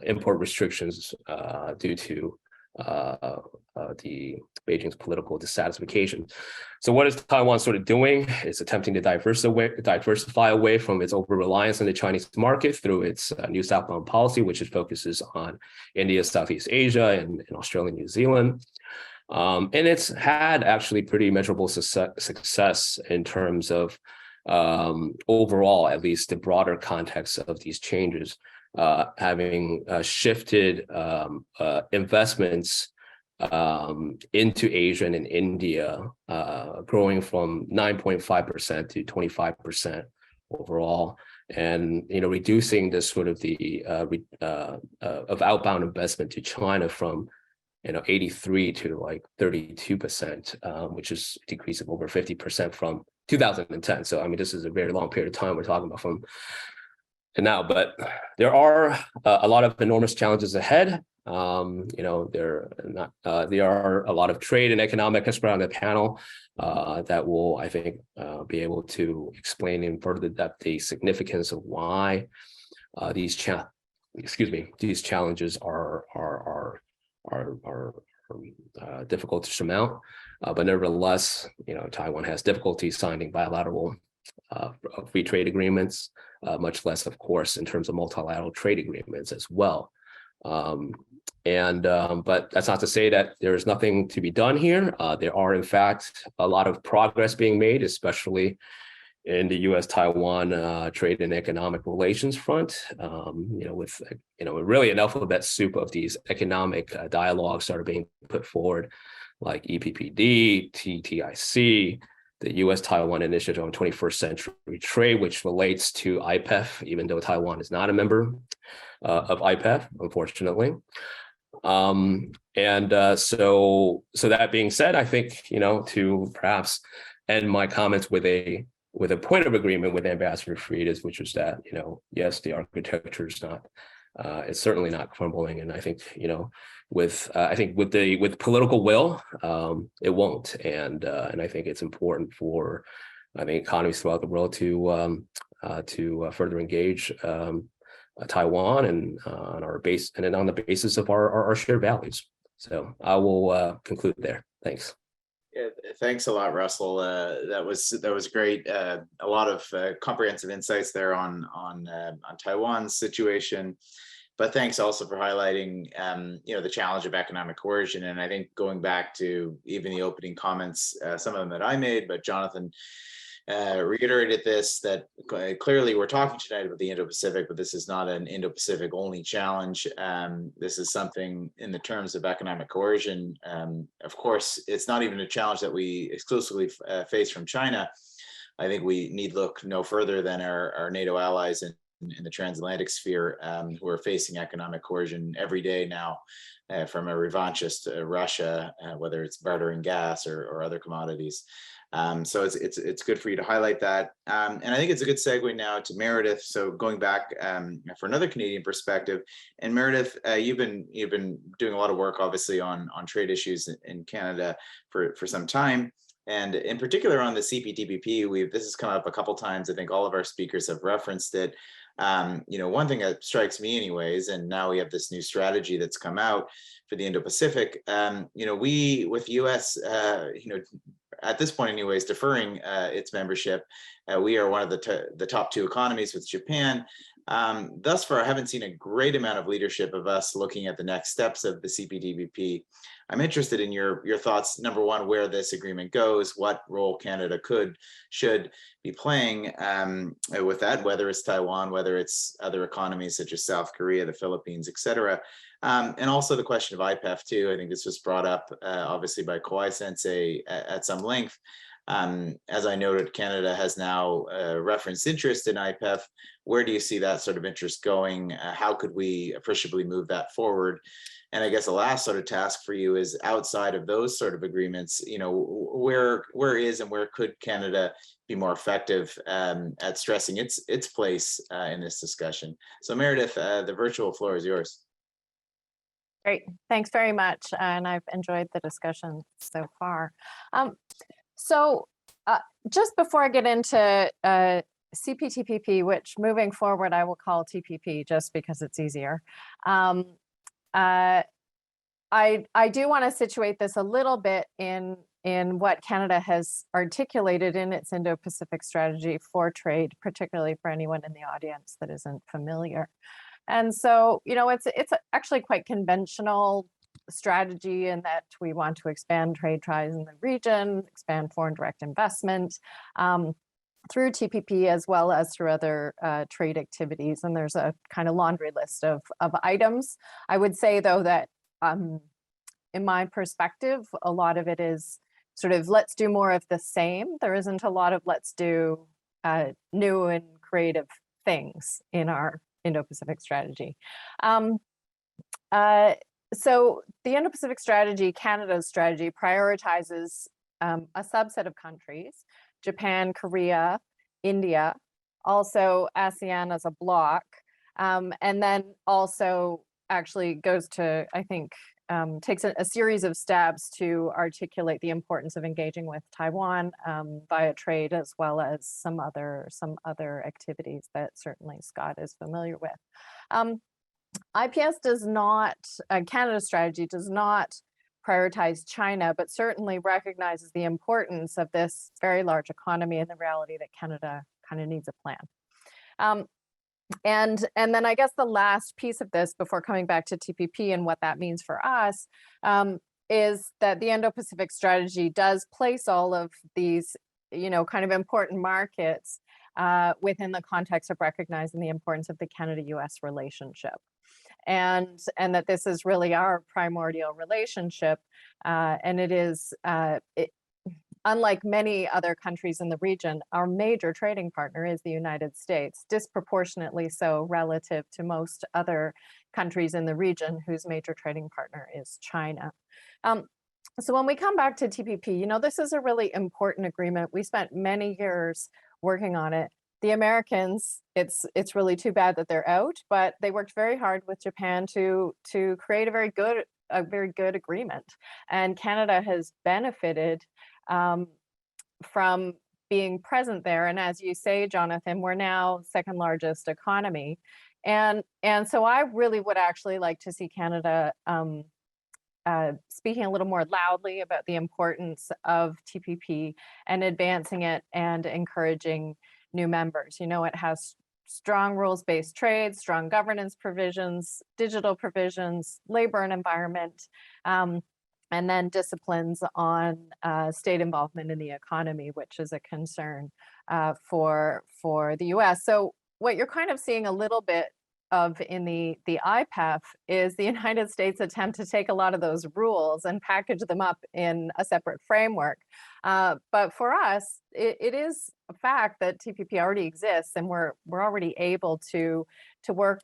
import restrictions due to the Beijing's political dissatisfaction. So what is Taiwan sort of doing? It's attempting to diversify away from its over-reliance on the Chinese market through its new southbound policy, which focuses on India, Southeast Asia, and Australia, New Zealand. And it's had actually pretty measurable success in terms of overall, at least the broader context of these changes, having shifted investments into Asia and in India, growing from 9.5% to 25% overall, and reducing this sort of the of outbound investment to China from 83 to like 32%, which is a decrease of over 50% from 2010. So, I mean, this is a very long period of time we're talking about from to now, but there are a lot of enormous challenges ahead. There are a lot of trade and economic experts on the panel that will, I think, be able to explain in further depth the significance of why these challenges are difficult to surmount. But nevertheless, Taiwan has difficulty signing bilateral free trade agreements, much less, of course, in terms of multilateral trade agreements as well. But that's not to say that there is nothing to be done here. There are, in fact, a lot of progress being made, especially in the U.S.-Taiwan trade and economic relations front, with really an alphabet soup of these economic dialogues that are being put forward, like EPPD, TTIC, the U.S.-Taiwan Initiative on 21st Century Trade, which relates to IPEF, even though Taiwan is not a member of IPEF, unfortunately. So that being said, I think, to perhaps end my comments with a with a point of agreement with Ambassador Fried, which was that, yes, the architecture is not, it's certainly not crumbling. And I think, with political will, it won't. And I think it's important for, economies throughout the world to further engage Taiwan and on our base and then on the basis of our shared values. So I will conclude there. Thanks. Yeah, thanks a lot, Russell. That was great. A lot of comprehensive insights there on Taiwan's situation. But thanks also for highlighting, the challenge of economic coercion. And I think going back to even the opening comments, some of them that I made, but Jonathan reiterated this, that clearly we're talking tonight about the Indo-Pacific, but this is not an Indo-Pacific only challenge. This is something in the terms of economic coercion. Of course, it's not even a challenge that we exclusively face from China. I think we need look no further than our NATO allies in the transatlantic sphere, who are facing economic coercion every day now from a revanchist Russia, whether it's bartering gas or other commodities. So it's good for you to highlight that. And I think it's a good segue now to Meredith. So going back for another Canadian perspective, and Meredith, you've been doing a lot of work, obviously, on trade issues in Canada for some time. And in particular on the CPTPP, this has come up a couple times. I think all of our speakers have referenced it. One thing that strikes me anyways, and now we have this new strategy that's come out for the Indo-Pacific, we with the US, at this point anyways, deferring its membership, we are one of the top two economies with Japan. Thus far, I haven't seen a great amount of leadership of us looking at the next steps of the CPTPP. I'm interested in your thoughts, number one, where this agreement goes, what role Canada should be playing with that, whether it's Taiwan, whether it's other economies such as South Korea, the Philippines, etc. And also the question of IPEF too. I think this was brought up obviously by Kawai Sensei at some length. As I noted, Canada has now referenced interest in IPEF. Where do you see that sort of interest going? How could we appreciably move that forward? And I guess the last sort of task for you is, outside of those sort of agreements, where is and where could Canada be more effective at stressing its place in this discussion? So Meredith, the virtual floor is yours. Great, thanks very much. And I've enjoyed the discussion so far. So just before I get into CPTPP, which moving forward I will call TPP just because it's easier. I do want to situate this a little bit in what Canada has articulated in its Indo-Pacific strategy for trade, particularly for anyone in the audience that isn't familiar. And so, it's actually quite conventional strategy in that we want to expand trade ties in the region, expand foreign direct investment through TPP as well as through other trade activities. And there's a kind of laundry list of items. I would say, though, that in my perspective, a lot of it is sort of let's do more of the same. There isn't a lot of let's do new and creative things in our Indo-Pacific strategy. So the Indo-Pacific strategy, Canada's strategy, prioritizes a subset of countries: Japan, Korea, India, also ASEAN as a bloc, and then also actually goes to, I think, takes a series of steps to articulate the importance of engaging with Taiwan via trade, as well as some other activities that certainly Scott is familiar with. IPS does not, Canada's strategy does not prioritize China, but certainly recognizes the importance of this very large economy and the reality that Canada kind of needs a plan. And then I guess the last piece of this before coming back to TPP and what that means for us is that the Indo-Pacific strategy does place all of these, kind of important markets within the context of recognizing the importance of the Canada-US relationship. And that this is really our primordial relationship. And it is, unlike many other countries in the region, our major trading partner is the United States, disproportionately so relative to most other countries in the region whose major trading partner is China. So when we come back to TPP, this is a really important agreement. We spent many years working on it. The Americans, it's really too bad that they're out, but they worked very hard with Japan to create a very good agreement. And Canada has benefited from being present there. And as you say, Jonathan, we're now second largest economy. And so I really would actually like to see Canada speaking a little more loudly about the importance of TPP and advancing it and encouraging new members. You know, it has strong rules-based trade, strong governance provisions, digital provisions, labor and environment, and then disciplines on state involvement in the economy, which is a concern for the US. So what you're kind of seeing a little bit of in the IPEF is the United States attempt to take a lot of those rules and package them up in a separate framework. But for us, it is a fact that TPP already exists, and we're already able to work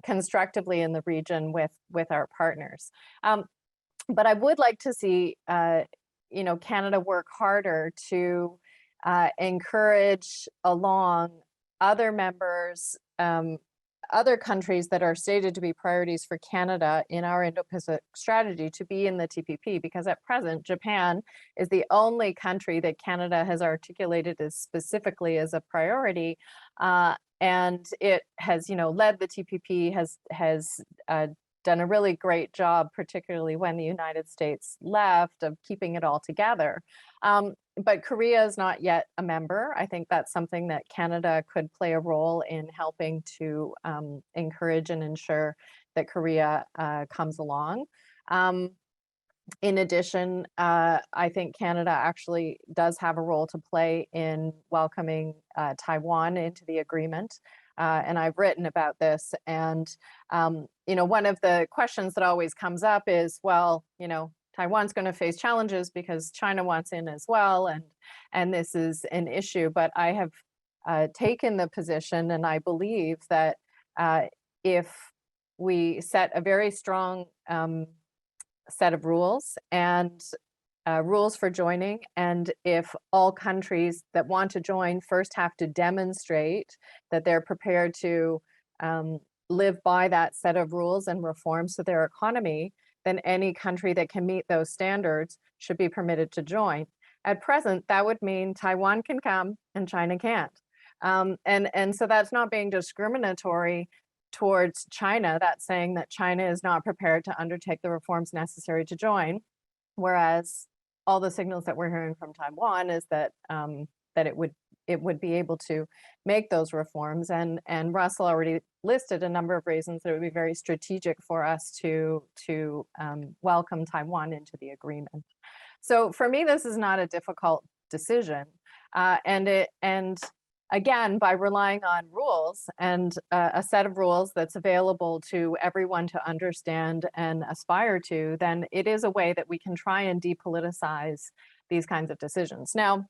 constructively in the region with our partners. But I would like to see you know, Canada work harder to encourage along other members, other countries that are stated to be priorities for Canada in our Indo-Pacific strategy to be in the TPP, because at present, Japan is the only country that Canada has articulated as specifically as a priority. And it has, you know, led the TPP, has done a really great job, particularly when the United States left, of keeping it all together. But Korea is not yet a member. I think that's something that Canada could play a role in helping to encourage and ensure that Korea comes along. In addition, I think Canada actually does have a role to play in welcoming Taiwan into the agreement. And I've written about this. And, you know, one of the questions that always comes up is, well, you know, Taiwan's going to face challenges because China wants in as well. And this is an issue. But I have taken the position, and I believe that if we set a very strong set of rules and rules for joining, and if all countries that want to join first have to demonstrate that they're prepared to live by that set of rules and reforms to their economy, then any country that can meet those standards should be permitted to join. At present, that would mean Taiwan can come and China can't. And so that's not being discriminatory towards China. That's saying that China is not prepared to undertake the reforms necessary to join, whereas all the signals that we're hearing from Taiwan is that that it would be able to make those reforms. And Russell already listed a number of reasons that it would be very strategic for us to welcome Taiwan into the agreement. So for me, this is not a difficult decision. And again, by relying on rules and a set of rules that's available to everyone to understand and aspire to, then it is a way that we can try and depoliticize these kinds of decisions. Now,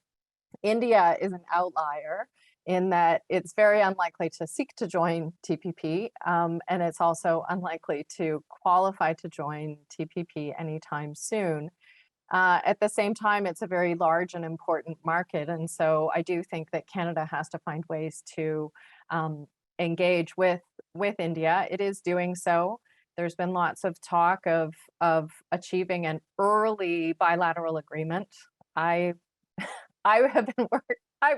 India is an outlier in that it's very unlikely to seek to join TPP, and it's also unlikely to qualify to join TPP anytime soon. At the same time, it's a very large and important market. And so I do think that Canada has to find ways to engage with India. It is doing so. There's been lots of talk of achieving an early bilateral agreement. I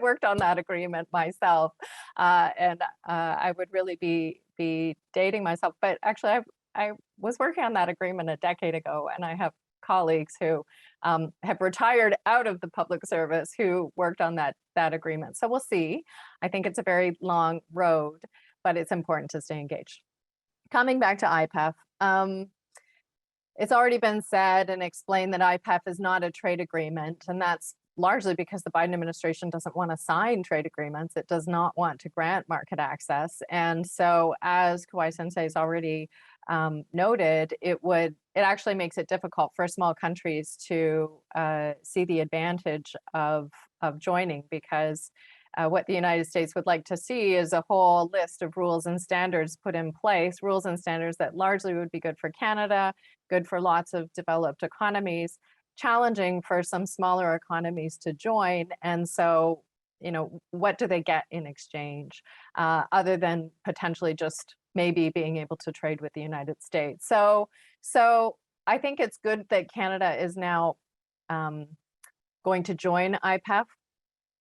worked on that agreement myself, and I would really be dating myself. But actually, I was working on that agreement a decade ago, and I have colleagues who have retired out of the public service who worked on that agreement. So we'll see. I think it's a very long road, but it's important to stay engaged. Coming back to IPEF, it's already been said and explained that IPEF is not a trade agreement, and that's largely because the Biden administration doesn't want to sign trade agreements. It does not want to grant market access. And so, as Kawai Sensei has already noted, it actually makes it difficult for small countries to see the advantage of joining, because what the United States would like to see is a whole list of rules and standards put in place, rules and standards that largely would be good for Canada, good for lots of developed economies, challenging for some smaller economies to join. And so, what do they get in exchange, other than potentially just maybe being able to trade with the United States. So I think it's good that Canada is now going to join IPEF,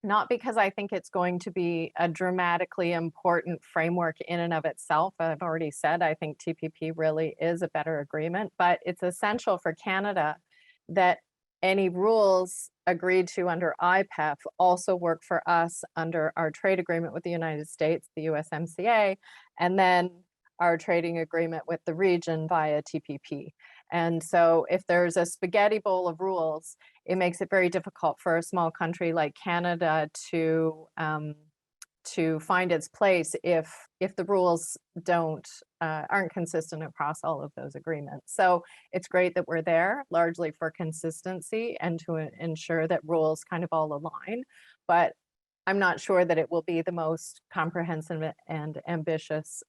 not because I think it's going to be a dramatically important framework in and of itself. I've already said I think TPP really is a better agreement, but it's essential for Canada that any rules agreed to under IPEF also work for us under our trade agreement with the United States, the USMCA, and then our trading agreement with the region via TPP. And so if there's a spaghetti bowl of rules, it makes it very difficult for a small country like Canada to find its place if the rules aren't consistent across all of those agreements. So it's great that we're there, largely for consistency and to ensure that rules kind of all align. But I'm not sure that it will be the most comprehensive and ambitious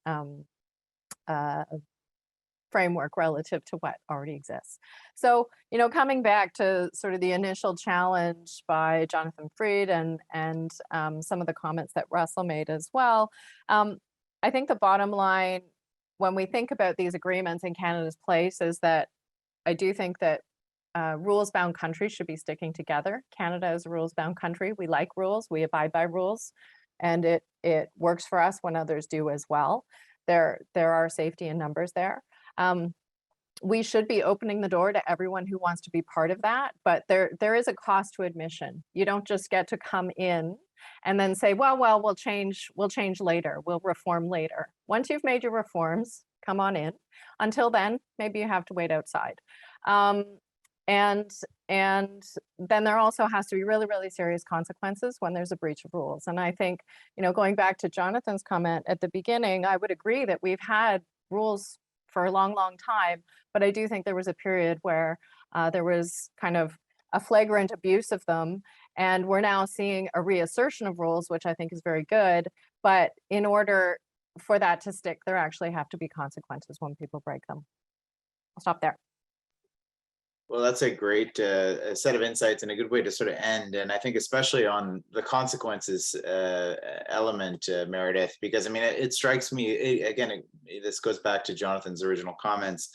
framework relative to what already exists. So, coming back to sort of the initial challenge by Jonathan Fried and some of the comments that Russell made as well, I think the bottom line when we think about these agreements in Canada's place is that I do think that rules-bound countries should be sticking together. Canada is a rules-bound country. We like rules, we abide by rules, and it works for us when others do as well. There are safety in numbers there. We should be opening the door to everyone who wants to be part of that, but there is a cost to admission. You don't just get to come in and then say, well, we'll change later, we'll reform later. Once you've made your reforms, come on in. Until then, maybe you have to wait outside. And then there also has to be really, really serious consequences when there's a breach of rules. And I think, going back to Jonathan's comment at the beginning, I would agree that we've had rules for a long, long time, but I do think there was a period where there was kind of a flagrant abuse of them, and we're now seeing a reassertion of rules, which I think is very good, but in order for that to stick, there actually have to be consequences when people break them. I'll stop there. Well, that's a great set of insights and a good way to sort of end. And I think especially on the consequences element, Meredith, because I mean, it strikes me, again, this goes back to Jonathan's original comments.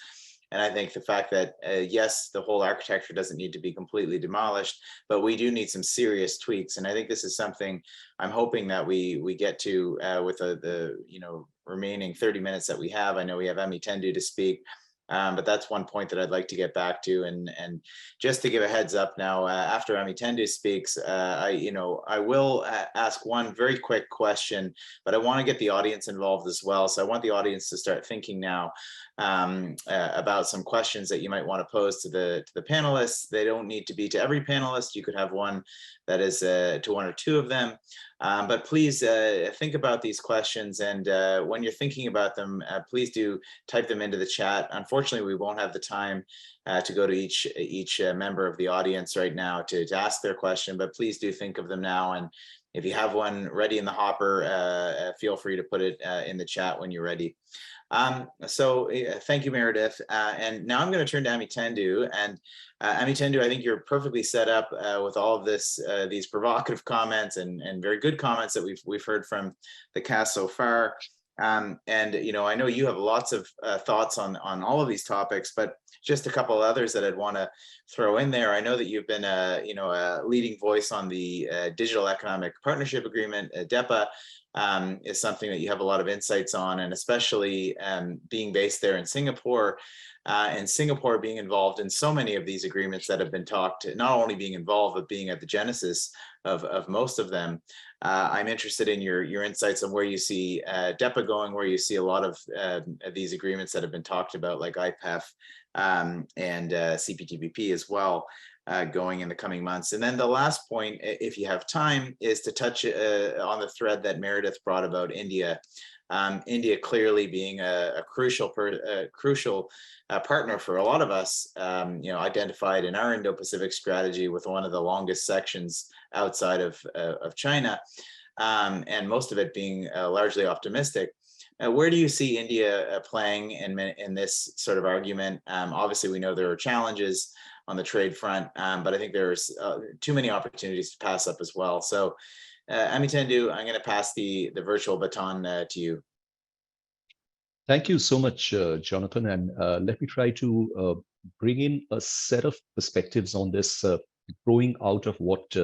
And I think the fact that, yes, the whole architecture doesn't need to be completely demolished, but we do need some serious tweaks. And I think this is something I'm hoping that we get to with the remaining 30 minutes that we have. I know we have Ami Tendu to speak. But that's one point that I'd like to get back to, and just to give a heads up now, after Ami Tendu speaks, I will ask one very quick question, but I want to get the audience involved as well. So I want the audience to start thinking now about some questions that you might want to pose to the panelists. They don't need to be to every panelist. You could have one that is to one or two of them. But please think about these questions, and when you're thinking about them, please do type them into the chat. Unfortunately, we won't have the time to go to each member of the audience right now to ask their question, but please do think of them now. And if you have one ready in the hopper, feel free to put it in the chat when you're ready. So thank you, Meredith. And now I'm going to turn to Ami Tendu. And Ami Tendu, I think you're perfectly set up with all of these provocative comments and very good comments that we've heard from the cast so far. And I know you have lots of thoughts on all of these topics, but just a couple others that I'd want to throw in there. I know that you've been a leading voice on the Digital Economic Partnership Agreement, DEPA. Is something that you have a lot of insights on, and especially being based there in Singapore, and Singapore being involved in so many of these agreements that have been talked, not only being involved, but being at the genesis of most of them. I'm interested in your insights on where you see DEPA going, where you see a lot of these agreements that have been talked about, like IPEF and CPTPP as well. Going in the coming months. And then the last point, if you have time, is to touch on the thread that Meredith brought about India. India clearly being a crucial partner for a lot of us, identified in our Indo-Pacific strategy with one of the longest sections outside of China, and most of it being largely optimistic. Where do you see India playing in this sort of argument? Obviously, we know there are challenges on the trade front, but I think there's too many opportunities to pass up as well. So Amitendu, I'm going to pass the virtual baton to you. Thank you so much, Jonathan. And let me try to bring in a set of perspectives on this, growing out of what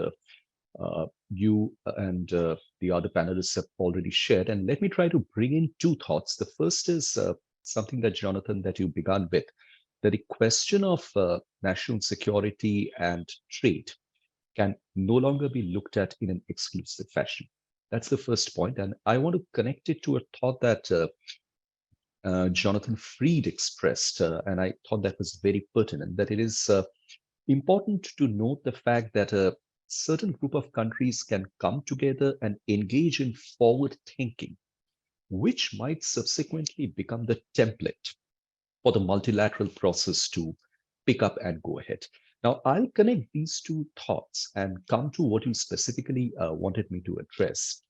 you and the other panelists have already shared. And let me try to bring in two thoughts. The first is something that, Jonathan, that you began with, that the question of national security and trade can no longer be looked at in an exclusive fashion. That's the first point. And I want to connect it to a thought that Jonathan Fried expressed, and I thought that was very pertinent, that it is important to note the fact that a certain group of countries can come together and engage in forward thinking, which might subsequently become the template for the multilateral process to pick up and go ahead. Now, I'll connect these two thoughts and come to what you specifically wanted me to address.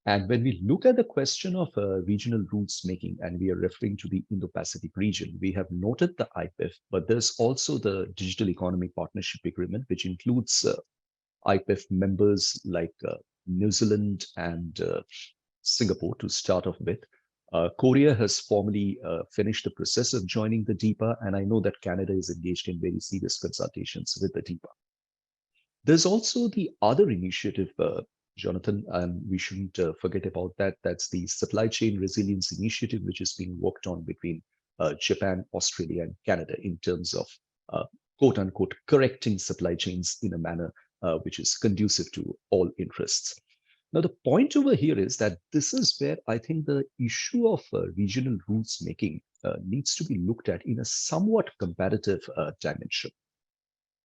And when we look at the question of regional rules making, and we are referring to the Indo-Pacific region, we have noted the IPEF, but there's also the Digital Economic Partnership Agreement, which includes IPEF members like New Zealand and Singapore to start off with. Korea has formally finished the process of joining the DEPA, and I know that Canada is engaged in very serious consultations with the DEPA. There's also the other initiative, Jonathan, and we shouldn't forget about that. That's the Supply Chain Resilience Initiative, which is being worked on between Japan, Australia, and Canada in terms of quote unquote correcting supply chains in a manner which is conducive to all interests. Now, the point over here is that this is where I think the issue of regional rules making needs to be looked at in a somewhat comparative dimension.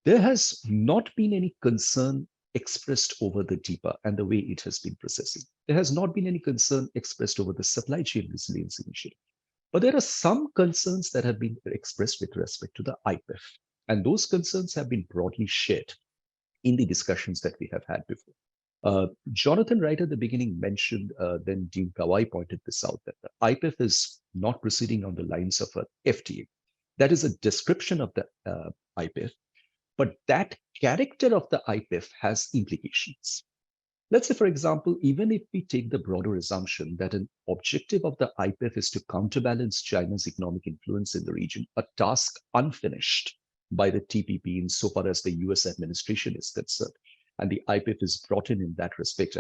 There has not been any concern expressed over the DEPA and the way it has been processing. There has not been any concern expressed over the Supply Chain Resilience Initiative. But there are some concerns that have been expressed with respect to the IPEF. And those concerns have been broadly shared in the discussions that we have had before. Jonathan, right at the beginning, mentioned, then Dean Kawai pointed this out, that the IPEF is not proceeding on the lines of an FTA. That is a description of the IPEF, but that character of the IPEF has implications. Let's say, for example, even if we take the broader assumption that an objective of the IPEF is to counterbalance China's economic influence in the region, a task unfinished by the TPP insofar as the US administration is concerned, and the IPEF is brought in that respect.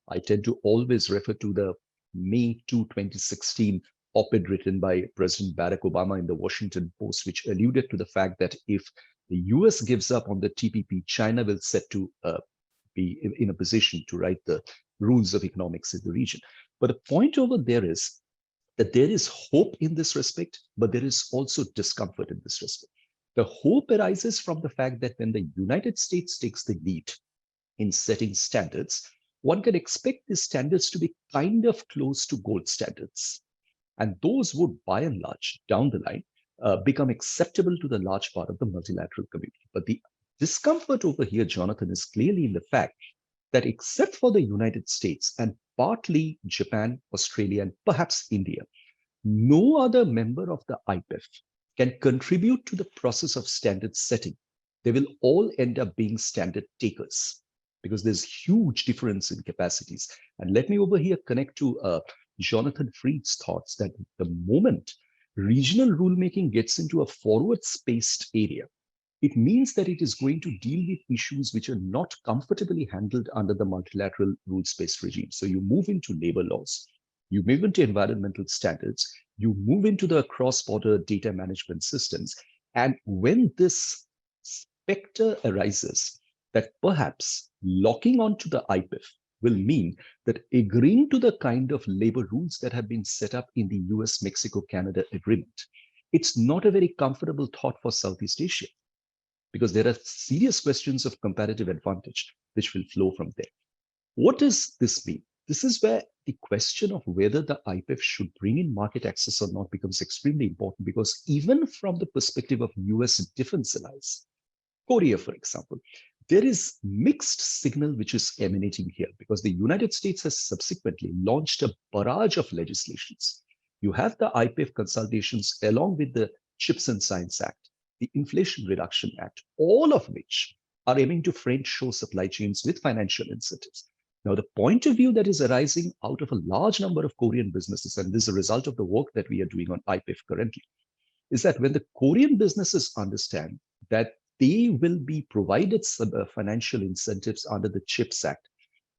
I tend to always refer to the May 2, 2016 op-ed written by President Barack Obama in the Washington Post, which alluded to the fact that if the US gives up on the TPP, China will set to be in a position to write the rules of economics in the region. But the point over there is that there is hope in this respect, but there is also discomfort in this respect. The hope arises from the fact that when the United States takes the lead in setting standards, one can expect these standards to be kind of close to gold standards. And those would, by and large, down the line, become acceptable to the large part of the multilateral community. But the discomfort over here, Jonathan, is clearly in the fact that except for the United States and partly Japan, Australia, and perhaps India, no other member of the IPEF can contribute to the process of standard setting. They will all end up being standard takers because there's huge difference in capacities. And let me over here connect to Jonathan Fried's thoughts that the moment regional rulemaking gets into a forward-spaced area, it means that it is going to deal with issues which are not comfortably handled under the multilateral rules-based regime. So you move into labor laws, you move into environmental standards, you move into the cross-border data management systems. And when this specter arises, that perhaps locking onto the IPEF will mean that agreeing to the kind of labor rules that have been set up in the US-Mexico-Canada agreement, it's not a very comfortable thought for Southeast Asia, because there are serious questions of comparative advantage which will flow from there. What does this mean? This is where the question of whether the IPEF should bring in market access or not becomes extremely important, because even from the perspective of US defense allies, Korea, for example, there is mixed signal which is emanating here, because the United States has subsequently launched a barrage of legislations. You have the IPEF consultations along with the CHIPS and Science Act, the Inflation Reduction Act, all of which are aiming to friend show supply chains with financial incentives. Now, the point of view that is arising out of a large number of Korean businesses, and this is a result of the work that we are doing on IPEF currently, is that when the Korean businesses understand that they will be provided some financial incentives under the CHIPS Act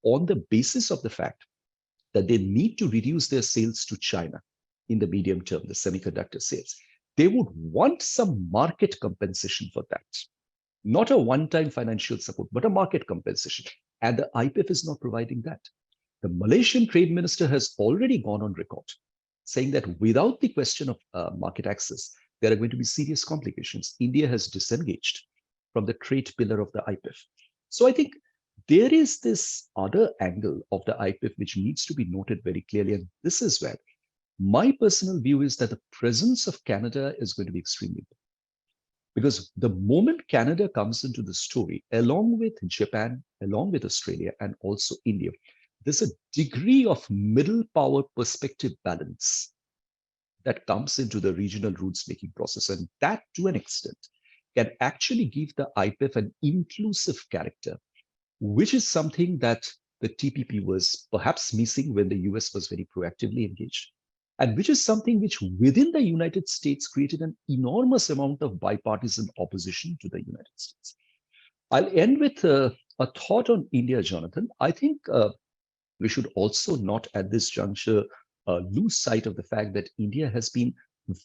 on the basis of the fact that they need to reduce their sales to China in the medium term, the semiconductor sales, they would want some market compensation for that. Not a one-time financial support, but a market compensation. And the IPEF is not providing that. The Malaysian trade minister has already gone on record saying that without the question of market access, there are going to be serious complications. India has disengaged from the trade pillar of the IPEF. So I think there is this other angle of the IPEF which needs to be noted very clearly. And this is where my personal view is that the presence of Canada is going to be extremely important. Because the moment Canada comes into the story, along with Japan, along with Australia, and also India, there's a degree of middle power perspective balance that comes into the regional rules-making process. And that, to an extent, can actually give the IPEF an inclusive character, which is something that the TPP was perhaps missing when the US was very proactively engaged, and which is something which within the United States created an enormous amount of bipartisan opposition to the United States. I'll end with a thought on India, Jonathan. I think we should also not at this juncture lose sight of the fact that India has been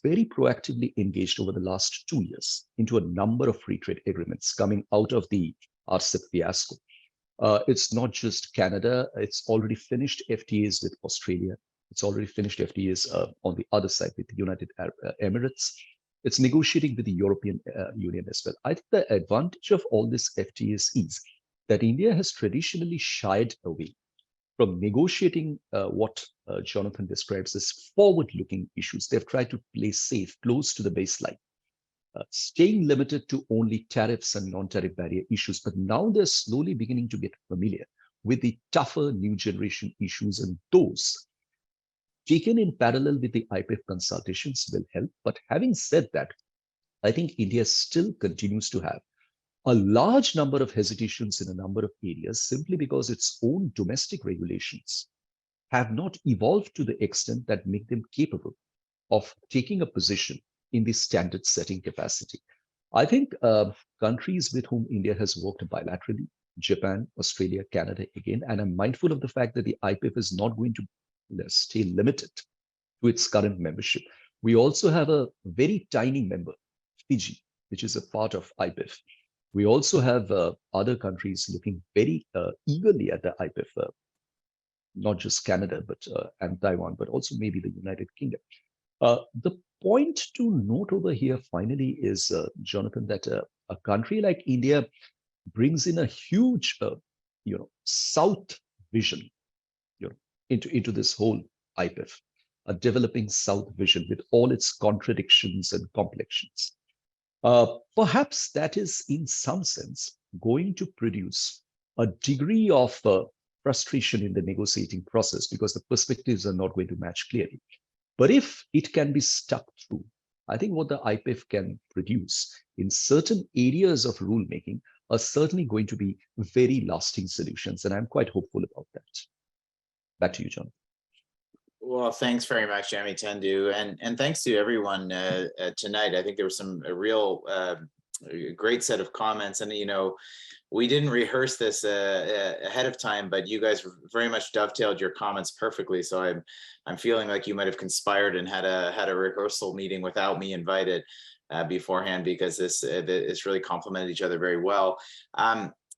very proactively engaged over the last 2 years into a number of free trade agreements coming out of the RCEP fiasco. It's not just Canada, it's already finished FTAs with Australia. It's already finished FTAs on the other side with the United Arab Emirates. It's negotiating with the European Union as well. I think the advantage of all this FTAs is that India has traditionally shied away from negotiating what Jonathan describes as forward-looking issues. They've tried to play safe, close to the baseline, staying limited to only tariffs and non-tariff barrier issues. But now they're slowly beginning to get familiar with the tougher new generation issues, and those taken in parallel with the IPEF consultations will help. But having said that, I think India still continues to have a large number of hesitations in a number of areas simply because its own domestic regulations have not evolved to the extent that make them capable of taking a position in the standard setting capacity. I think countries with whom India has worked bilaterally, Japan, Australia, Canada again, and I'm mindful of the fact that the IPEF is not going to stay limited to its current membership. We also have a very tiny member, Fiji, which is a part of IPEF. We also have other countries looking very eagerly at the IPEF, not just Canada, but and Taiwan, but also maybe the United Kingdom. The point to note over here finally is, Jonathan, that a country like India brings in a huge, South vision, into this whole IPEF, a developing South vision with all its contradictions and complexions. Perhaps that is, in some sense, going to produce a degree of frustration in the negotiating process because the perspectives are not going to match clearly. But if it can be stuck through, I think what the IPEF can produce in certain areas of rulemaking are certainly going to be very lasting solutions. And I'm quite hopeful about that. Back to you, John. Well, thanks very much, Jami Tendu, and thanks to everyone tonight. I think there was some real great set of comments, and we didn't rehearse this ahead of time, but you guys very much dovetailed your comments perfectly. So I'm feeling like you might have conspired and had a rehearsal meeting without me invited beforehand, because this really complemented each other very well.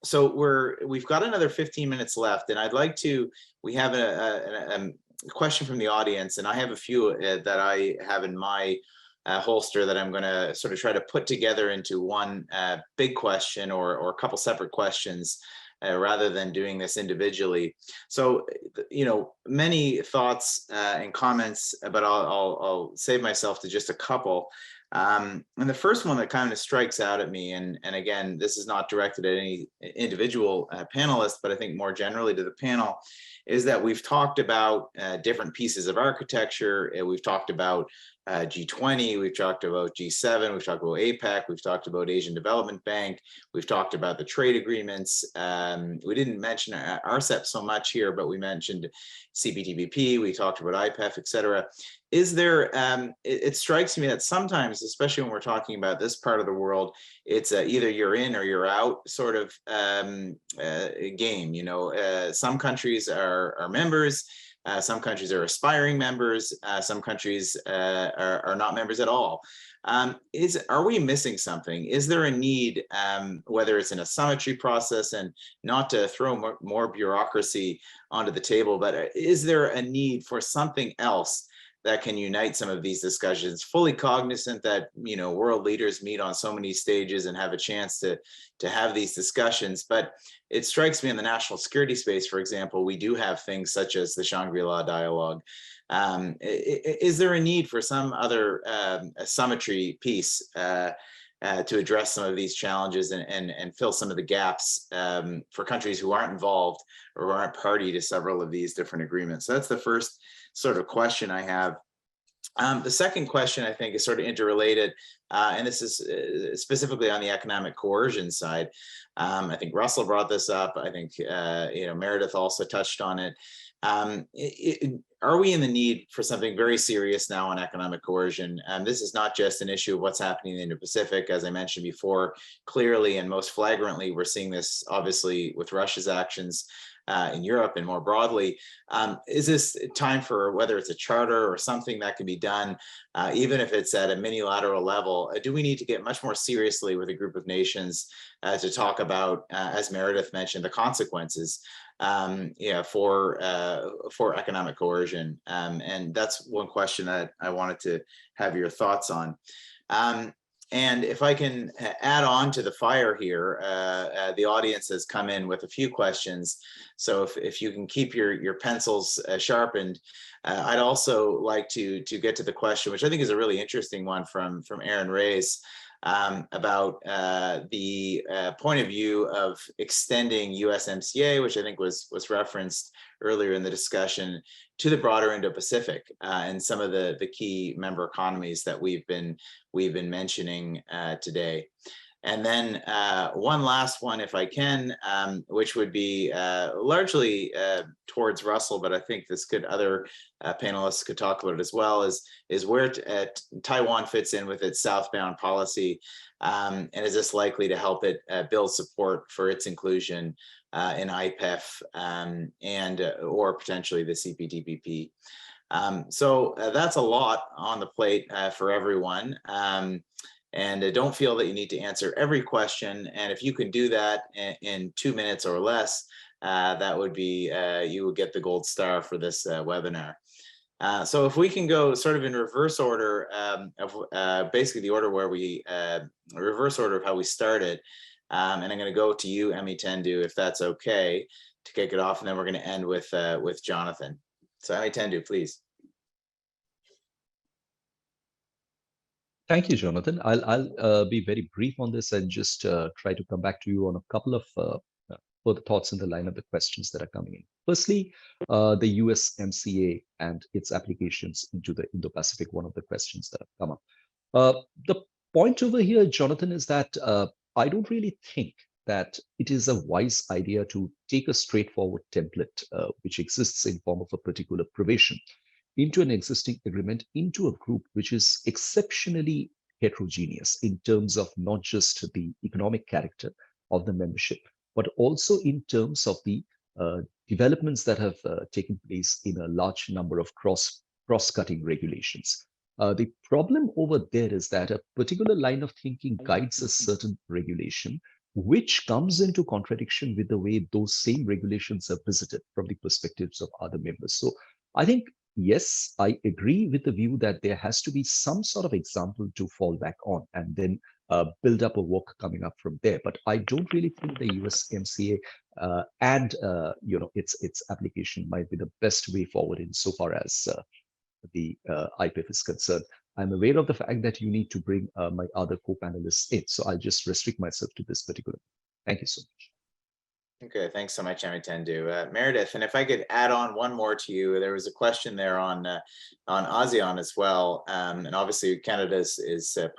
So we've got another 15 minutes left, and I'd like to. We have a question from the audience, and I have a few that I have in my holster that I'm going to sort of try to put together into one big question or a couple separate questions rather than doing this individually. So, many thoughts and comments, but I'll save myself to just a couple. And the first one that kind of strikes out at me, and again, this is not directed at any individual panelist, but I think more generally to the panel, is that we've talked about different pieces of architecture. We've talked about G20, we've talked about G7, we've talked about APEC, we've talked about Asian Development Bank, we've talked about the trade agreements. We didn't mention RCEP so much here, but we mentioned CPTPP, we talked about IPEF, et cetera. Is there, it strikes me that sometimes, especially when we're talking about this part of the world, it's either you're in or you're out sort of game. You know, some countries are members, some countries are aspiring members, some countries are not members at all. Are we missing something? Is there a need, whether it's in a summitry process, and not to throw more bureaucracy onto the table, but is there a need for something else that can unite some of these discussions, fully cognizant that, you know, world leaders meet on so many stages and have a chance to have these discussions? But it strikes me in the national security space, for example, we do have things such as the Shangri-La dialogue. Is there a need for some other summitry piece to address some of these challenges and fill some of the gaps for countries who aren't involved or aren't party to several of these different agreements? So that's the first sort of question I have. The second question, I think, is sort of interrelated, and this is specifically on the economic coercion side. I think Russell brought this up. I think you know, Meredith also touched on it. Are we in the need for something very serious now on economic coercion? This is not just an issue of what's happening in the Indo-Pacific. As I mentioned before, clearly and most flagrantly, we're seeing this obviously with Russia's actions in Europe and more broadly. Is this time for, whether it's a charter or something that can be done, even if it's at a minilateral level, do we need to get much more seriously with a group of nations to talk about, as Meredith mentioned, the consequences for economic coercion? And that's one question that I wanted to have your thoughts on. And if I can add on to the fire here, the audience has come in with a few questions. So if you can keep your pencils sharpened, I'd also like to get to the question, which I think is a really interesting one from Aaron Reyes, about the point of view of extending USMCA, which I think was referenced earlier in the discussion, to the broader Indo-Pacific and some of the key member economies that we've been mentioning today. And then one last one, if I can, which would be largely towards Russell, but I think this could, other panelists could talk about it as well, is where Taiwan fits in with its southbound policy, and is this likely to help it build support for its inclusion in IPEF and or potentially the CPTPP. So that's a lot on the plate for everyone. And don't feel that you need to answer every question. And if you can do that in 2 minutes or less, that would be, you would get the gold star for this webinar. So if we can go sort of in reverse order of basically the order where we, reverse order of how we started. And I'm going to go to you, Emi Tendu, if that's okay, to kick it off. And then we're going to end with Jonathan. So Emi Tendu, please. Thank you, Jonathan. I'll be very brief on this and just try to come back to you on a couple of further thoughts in the line of the questions that are coming in. Firstly, the USMCA and its applications into the Indo-Pacific, one of the questions that have come up. The point over here, Jonathan, is that I don't really think that it is a wise idea to take a straightforward template which exists in form of a particular provision into an existing agreement, into a group which is exceptionally heterogeneous in terms of not just the economic character of the membership, but also in terms of the developments that have taken place in a large number of cross-cutting regulations. The problem over there is that a particular line of thinking guides a certain regulation, which comes into contradiction with the way those same regulations are visited from the perspectives of other members. So I think, yes, I agree with the view that there has to be some sort of example to fall back on and then build up a work coming up from there. But I don't really think the USMCA and its application might be the best way forward insofar as the IPEF is concerned. I'm aware of the fact that you need to bring my other co-panelists in, so I'll just restrict myself to this particular. Thank you so much. Okay, thanks so much, Amitendo. Meredith, and if I could add on one more to you, there was a question there on ASEAN as well, and obviously Canada is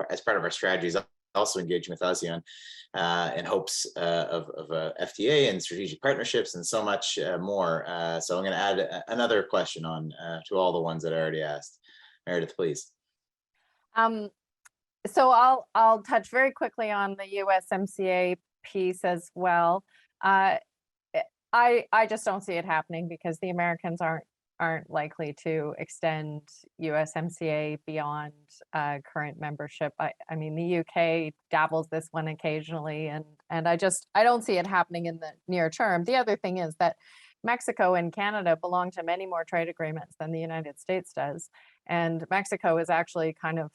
as part of our strategies also engaging with ASEAN in hopes of FTA and strategic partnerships and so much more. So I'm going to add another question on to all the ones that I already asked. Meredith, please. So I'll touch very quickly on the USMCA piece as well. I just don't see it happening because the Americans aren't likely to extend USMCA beyond current membership. I mean, the UK dabbles this one occasionally, and I don't see it happening in the near term. The other thing is that Mexico and Canada belong to many more trade agreements than the United States does, and Mexico is actually kind of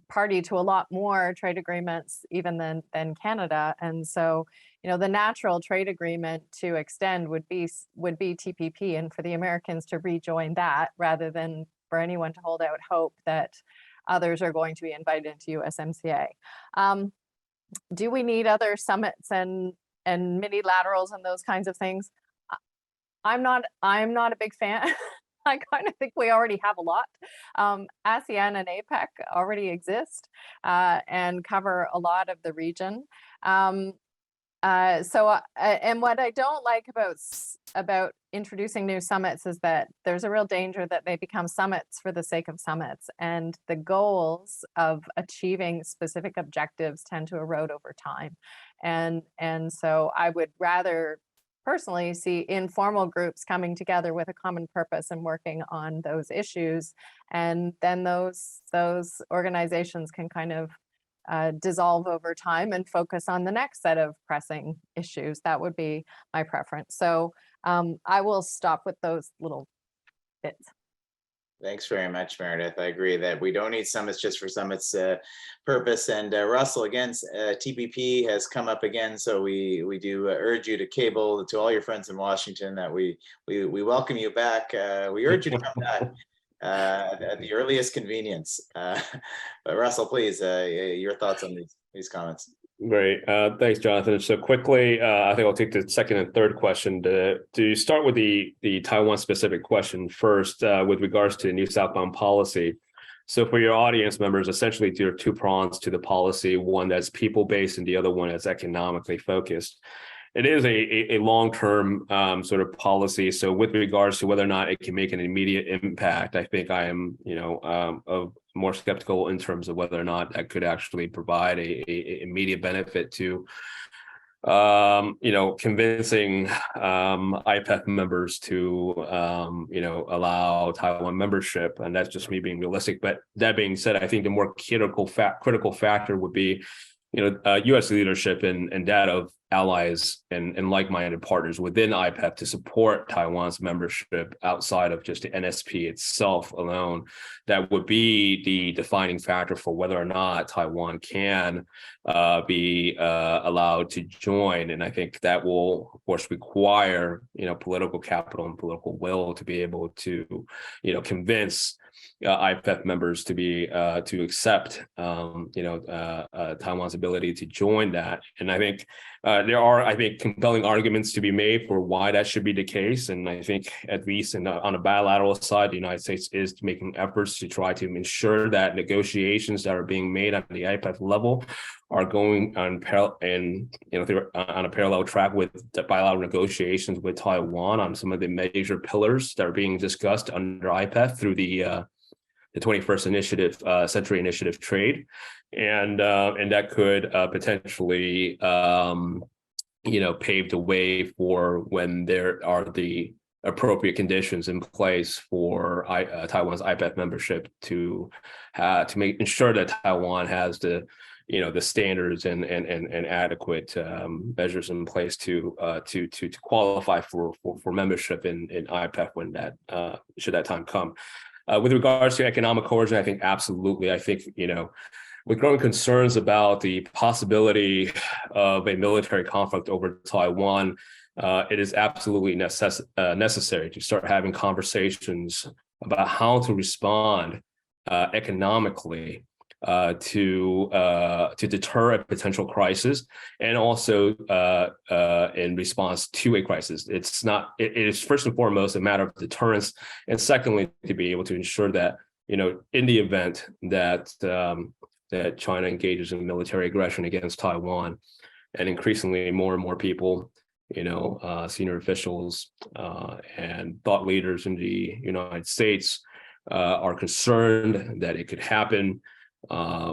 party to a lot more trade agreements even than Canada. And so, you know, the natural trade agreement to extend would be TPP, and for the Americans to rejoin that rather than for anyone to hold out hope that others are going to be invited into USMCA. Do we need other summits and mini-laterals and those kinds of things? I'm not a big fan. I kind of think we already have a lot. ASEAN and APEC already exist and cover a lot of the region. And what I don't like about introducing new summits is that there's a real danger that they become summits for the sake of summits, and the goals of achieving specific objectives tend to erode over time. And so I would rather personally see informal groups coming together with a common purpose and working on those issues, and then those organizations can kind of dissolve over time and focus on the next set of pressing issues. That would be my preference. So I will stop with those little bits. Thanks very much, Meredith. I agree that we don't need summits just for summits purpose. And Russell, again, TPP has come up again, so we do urge you to cable to all your friends in Washington that we welcome you back. We urge you to come back at the earliest convenience. But Russell, please, your thoughts on these comments. Great. Thanks, Jonathan. So quickly, I think I'll take the second and third question. To start with the Taiwan specific question first, with regards to new southbound policy. So for your audience members, essentially there are two prongs to the policy, one that's people-based and the other one that's economically focused. It is a long-term sort of policy. So with regards to whether or not it can make an immediate impact, I think I am, more skeptical in terms of whether or not that could actually provide a immediate benefit to, convincing IPEF members to, allow Taiwan membership. And that's just me being realistic. But that being said, I think the more critical factor would be, U.S. leadership and that of allies and like-minded partners within IPEF to support Taiwan's membership outside of just the NSP itself alone. That would be the defining factor for whether or not Taiwan can be allowed to join. And I think that will, of course, require, political capital and political will to be able to, convince IPEF members to be to accept Taiwan's ability to join that. And I think there are, compelling arguments to be made for why that should be the case. And I think at least on a bilateral side, the United States is making efforts to try to ensure that negotiations that are being made at the IPEF level are going on on a parallel track with the bilateral negotiations with Taiwan on some of the major pillars that are being discussed under IPEF through the 21st century initiative trade, and that could potentially pave the way for when there are the appropriate conditions in place for Taiwan's IPEF membership to ensure that Taiwan has the standards and adequate measures in place to qualify for membership in IPEF when that should that time come. With regards to economic coercion, I think absolutely. I think, with growing concerns about the possibility of a military conflict over Taiwan, it is absolutely necessary to start having conversations about how to respond economically to deter a potential crisis, and also in response to a crisis. It is first and foremost a matter of deterrence, and secondly, to be able to ensure that, in the event that that China engages in military aggression against Taiwan, and increasingly more and more people, senior officials and thought leaders in the United States are concerned that it could happen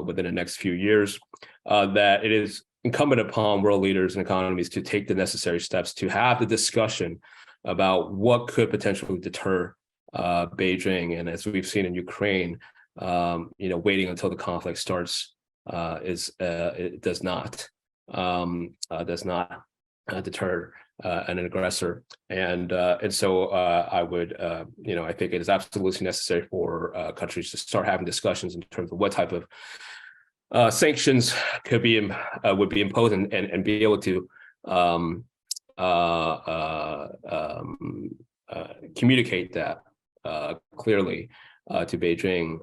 within the next few years, that it is incumbent upon world leaders and economies to take the necessary steps to have the discussion about what could potentially deter Beijing. And as we've seen in Ukraine, waiting until the conflict starts it does not deter an aggressor. And so I would, I think it is absolutely necessary for countries to start having discussions in terms of what type of sanctions would be imposed, and be able to communicate that clearly to Beijing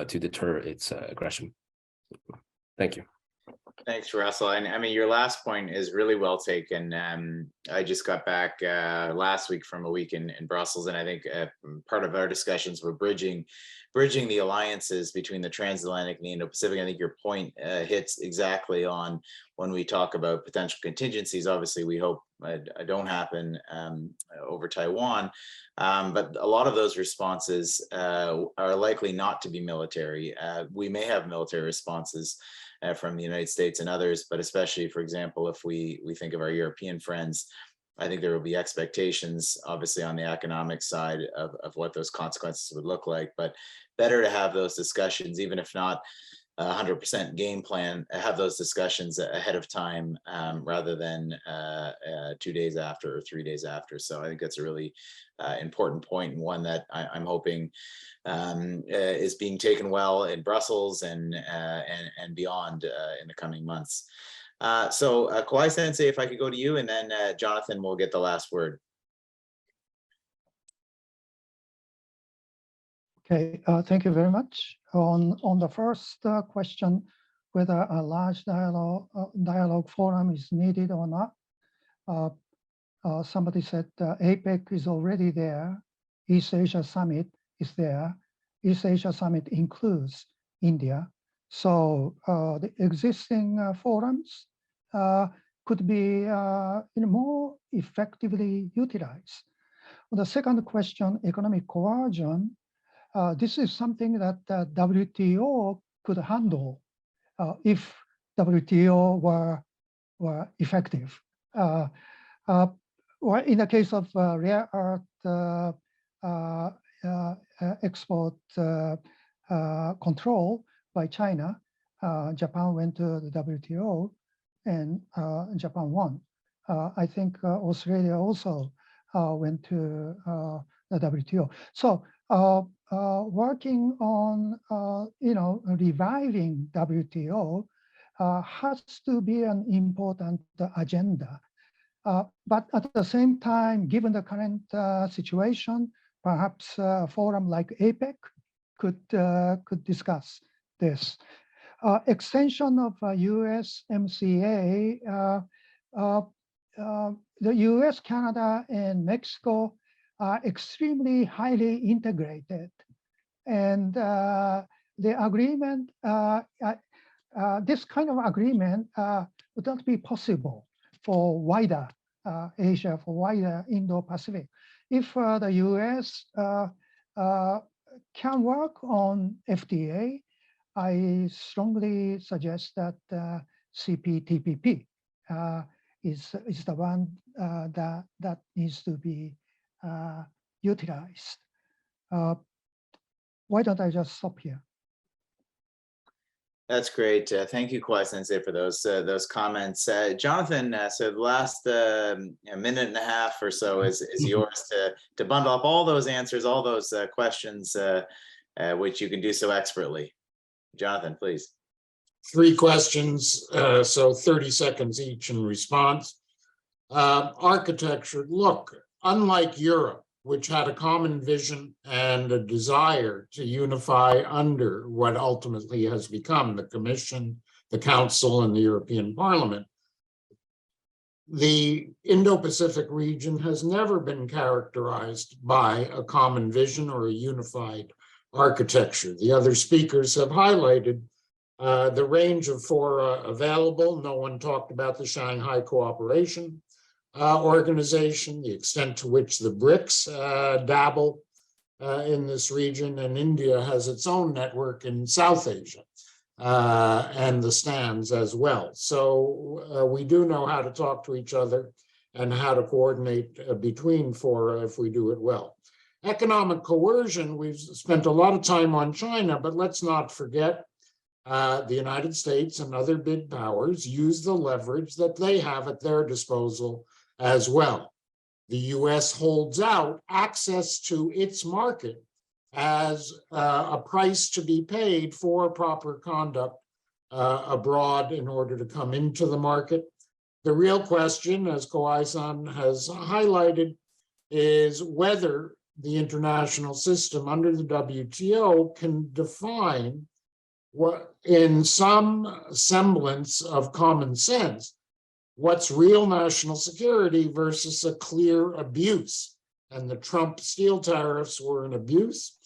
to deter its aggression. Thank you. Thanks, Russell. And I mean, your last point is really well taken. I just got back last week from a week in Brussels, and I think part of our discussions were bridging the alliances between the transatlantic and the Indo-Pacific. I think your point hits exactly on when we talk about potential contingencies. Obviously, we hope don't happen over Taiwan, but a lot of those responses are likely not to be military. We may have military responses from the United States and others, but especially, for example, if we think of our European friends, I think there will be expectations, obviously, on the economic side of what those consequences would look like. But better to have those discussions, even if not 100% game plan, have those discussions ahead of time rather than 2 days after or 3 days after. So I think that's a really important point, and one that I'm hoping is being taken well in Brussels and beyond in the coming months. So Kawai Sensei, if I could go to you, and then Jonathan will get the last word. Okay, thank you very much. On the first question, whether a large dialogue forum is needed or not, somebody said APEC is already there. East Asia Summit is there. East Asia Summit includes India. So the existing forums could be more effectively utilized. The second question, economic coercion, this is something that WTO could handle if WTO were effective. Or in the case of rare earth export control by China, Japan went to the WTO and Japan won. I think Australia also went to the WTO. So working on reviving WTO has to be an important agenda. But at the same time, given the current situation, perhaps a forum like APEC could discuss this. Extension of USMCA, the US, Canada, and Mexico are extremely highly integrated. And the agreement, this kind of agreement would not be possible for wider Asia, for wider Indo-Pacific. If the US can work on FTA, I strongly suggest that CPTPP is the one that needs to be utilized. Why don't I just stop here? That's great. Thank you, Kawai Sensei, for those comments. Jonathan, so the last minute and a half or so is yours to bundle up all those answers, all those questions, which you can do so expertly. Jonathan, please. 3 questions, so 30 seconds each in response. Architecture, look, unlike Europe, which had a common vision and a desire to unify under what ultimately has become the Commission, the Council, and the European Parliament. The Indo-Pacific region has never been characterized by a common vision or a unified architecture. The other speakers have highlighted the range of fora available. No one talked about the Shanghai Cooperation Organization, the extent to which the BRICS dabble in this region, and India has its own network in South Asia. And the stands as well. So we do know how to talk to each other and how to coordinate between fora if we do it well. Economic coercion, we've spent a lot of time on China, but let's not forget the United States and other big powers use the leverage that they have at their disposal as well. The US holds out access to its market as a price to be paid for proper conduct abroad in order to come into the market. The real question, as Kawai-san has highlighted, is whether the international system under the WTO can define what, in some semblance of common sense, what's real national security versus a clear abuse. And the Trump steel tariffs were an abuse.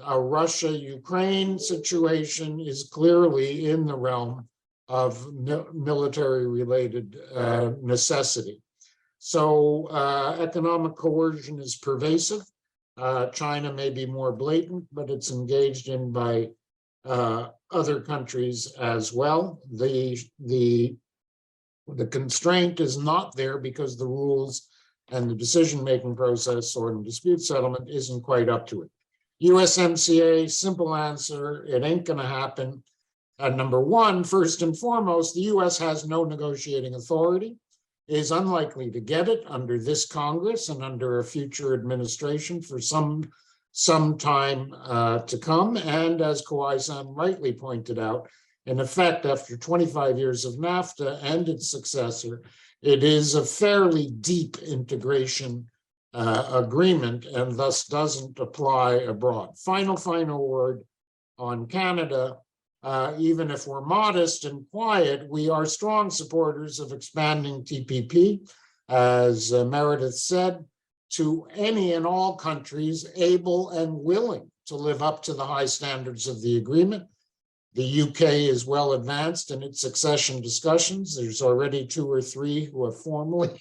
A Russia-Ukraine situation is clearly in the realm of military-related necessity. So economic coercion is pervasive. China may be more blatant, but it's engaged in by other countries as well. The constraint is not there because the rules and the decision-making process or the dispute settlement isn't quite up to it. USMCA, simple answer, it ain't gonna happen. Number one, first and foremost, the US has no negotiating authority, is unlikely to get it under this Congress and under a future administration for some time to come. And as Kawai-san rightly pointed out, in effect, after 25 years of NAFTA and its successor, it is a fairly deep integration agreement and thus doesn't apply abroad. Final word on Canada. Even if we're modest and quiet, we are strong supporters of expanding TPP, as Meredith said, to any and all countries able and willing to live up to the high standards of the agreement. The UK is well advanced in its succession discussions. There's already 2 or 3 who have formally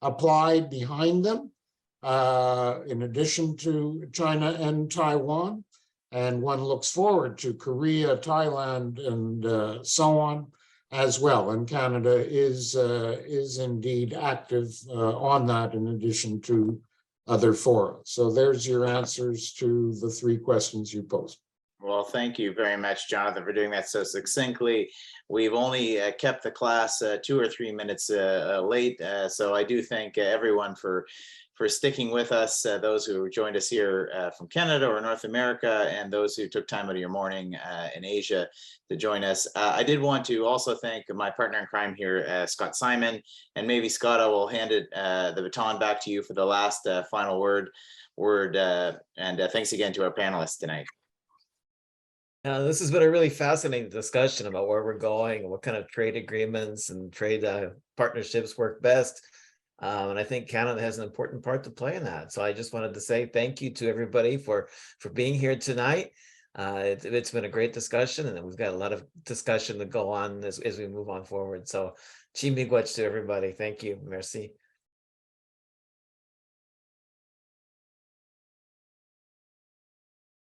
applied behind them, in addition to China and Taiwan. And one looks forward to Korea, Thailand, and so on as well. And Canada is indeed active on that in addition to other fora. So there's your answers to the 3 questions you posed. Well, thank you very much, Jonathan, for doing that so succinctly. We've only kept the class 2 or 3 minutes late, so I do thank everyone for sticking with us, those who joined us here from Canada or North America, and those who took time out of your morning in Asia to join us. I did want to also thank my partner in crime here, Scott Simon, and maybe Scott, I will hand the baton back to you for the last final word, and thanks again to our panelists tonight. This has been a really fascinating discussion about where we're going and what kind of trade agreements and trade partnerships work best. And I think Canada has an important part to play in that. So I just wanted to say thank you to everybody for being here tonight. It's been a great discussion, and we've got a lot of discussion to go on as we move on forward. So, Chi miigwech to everybody. Thank you. Merci.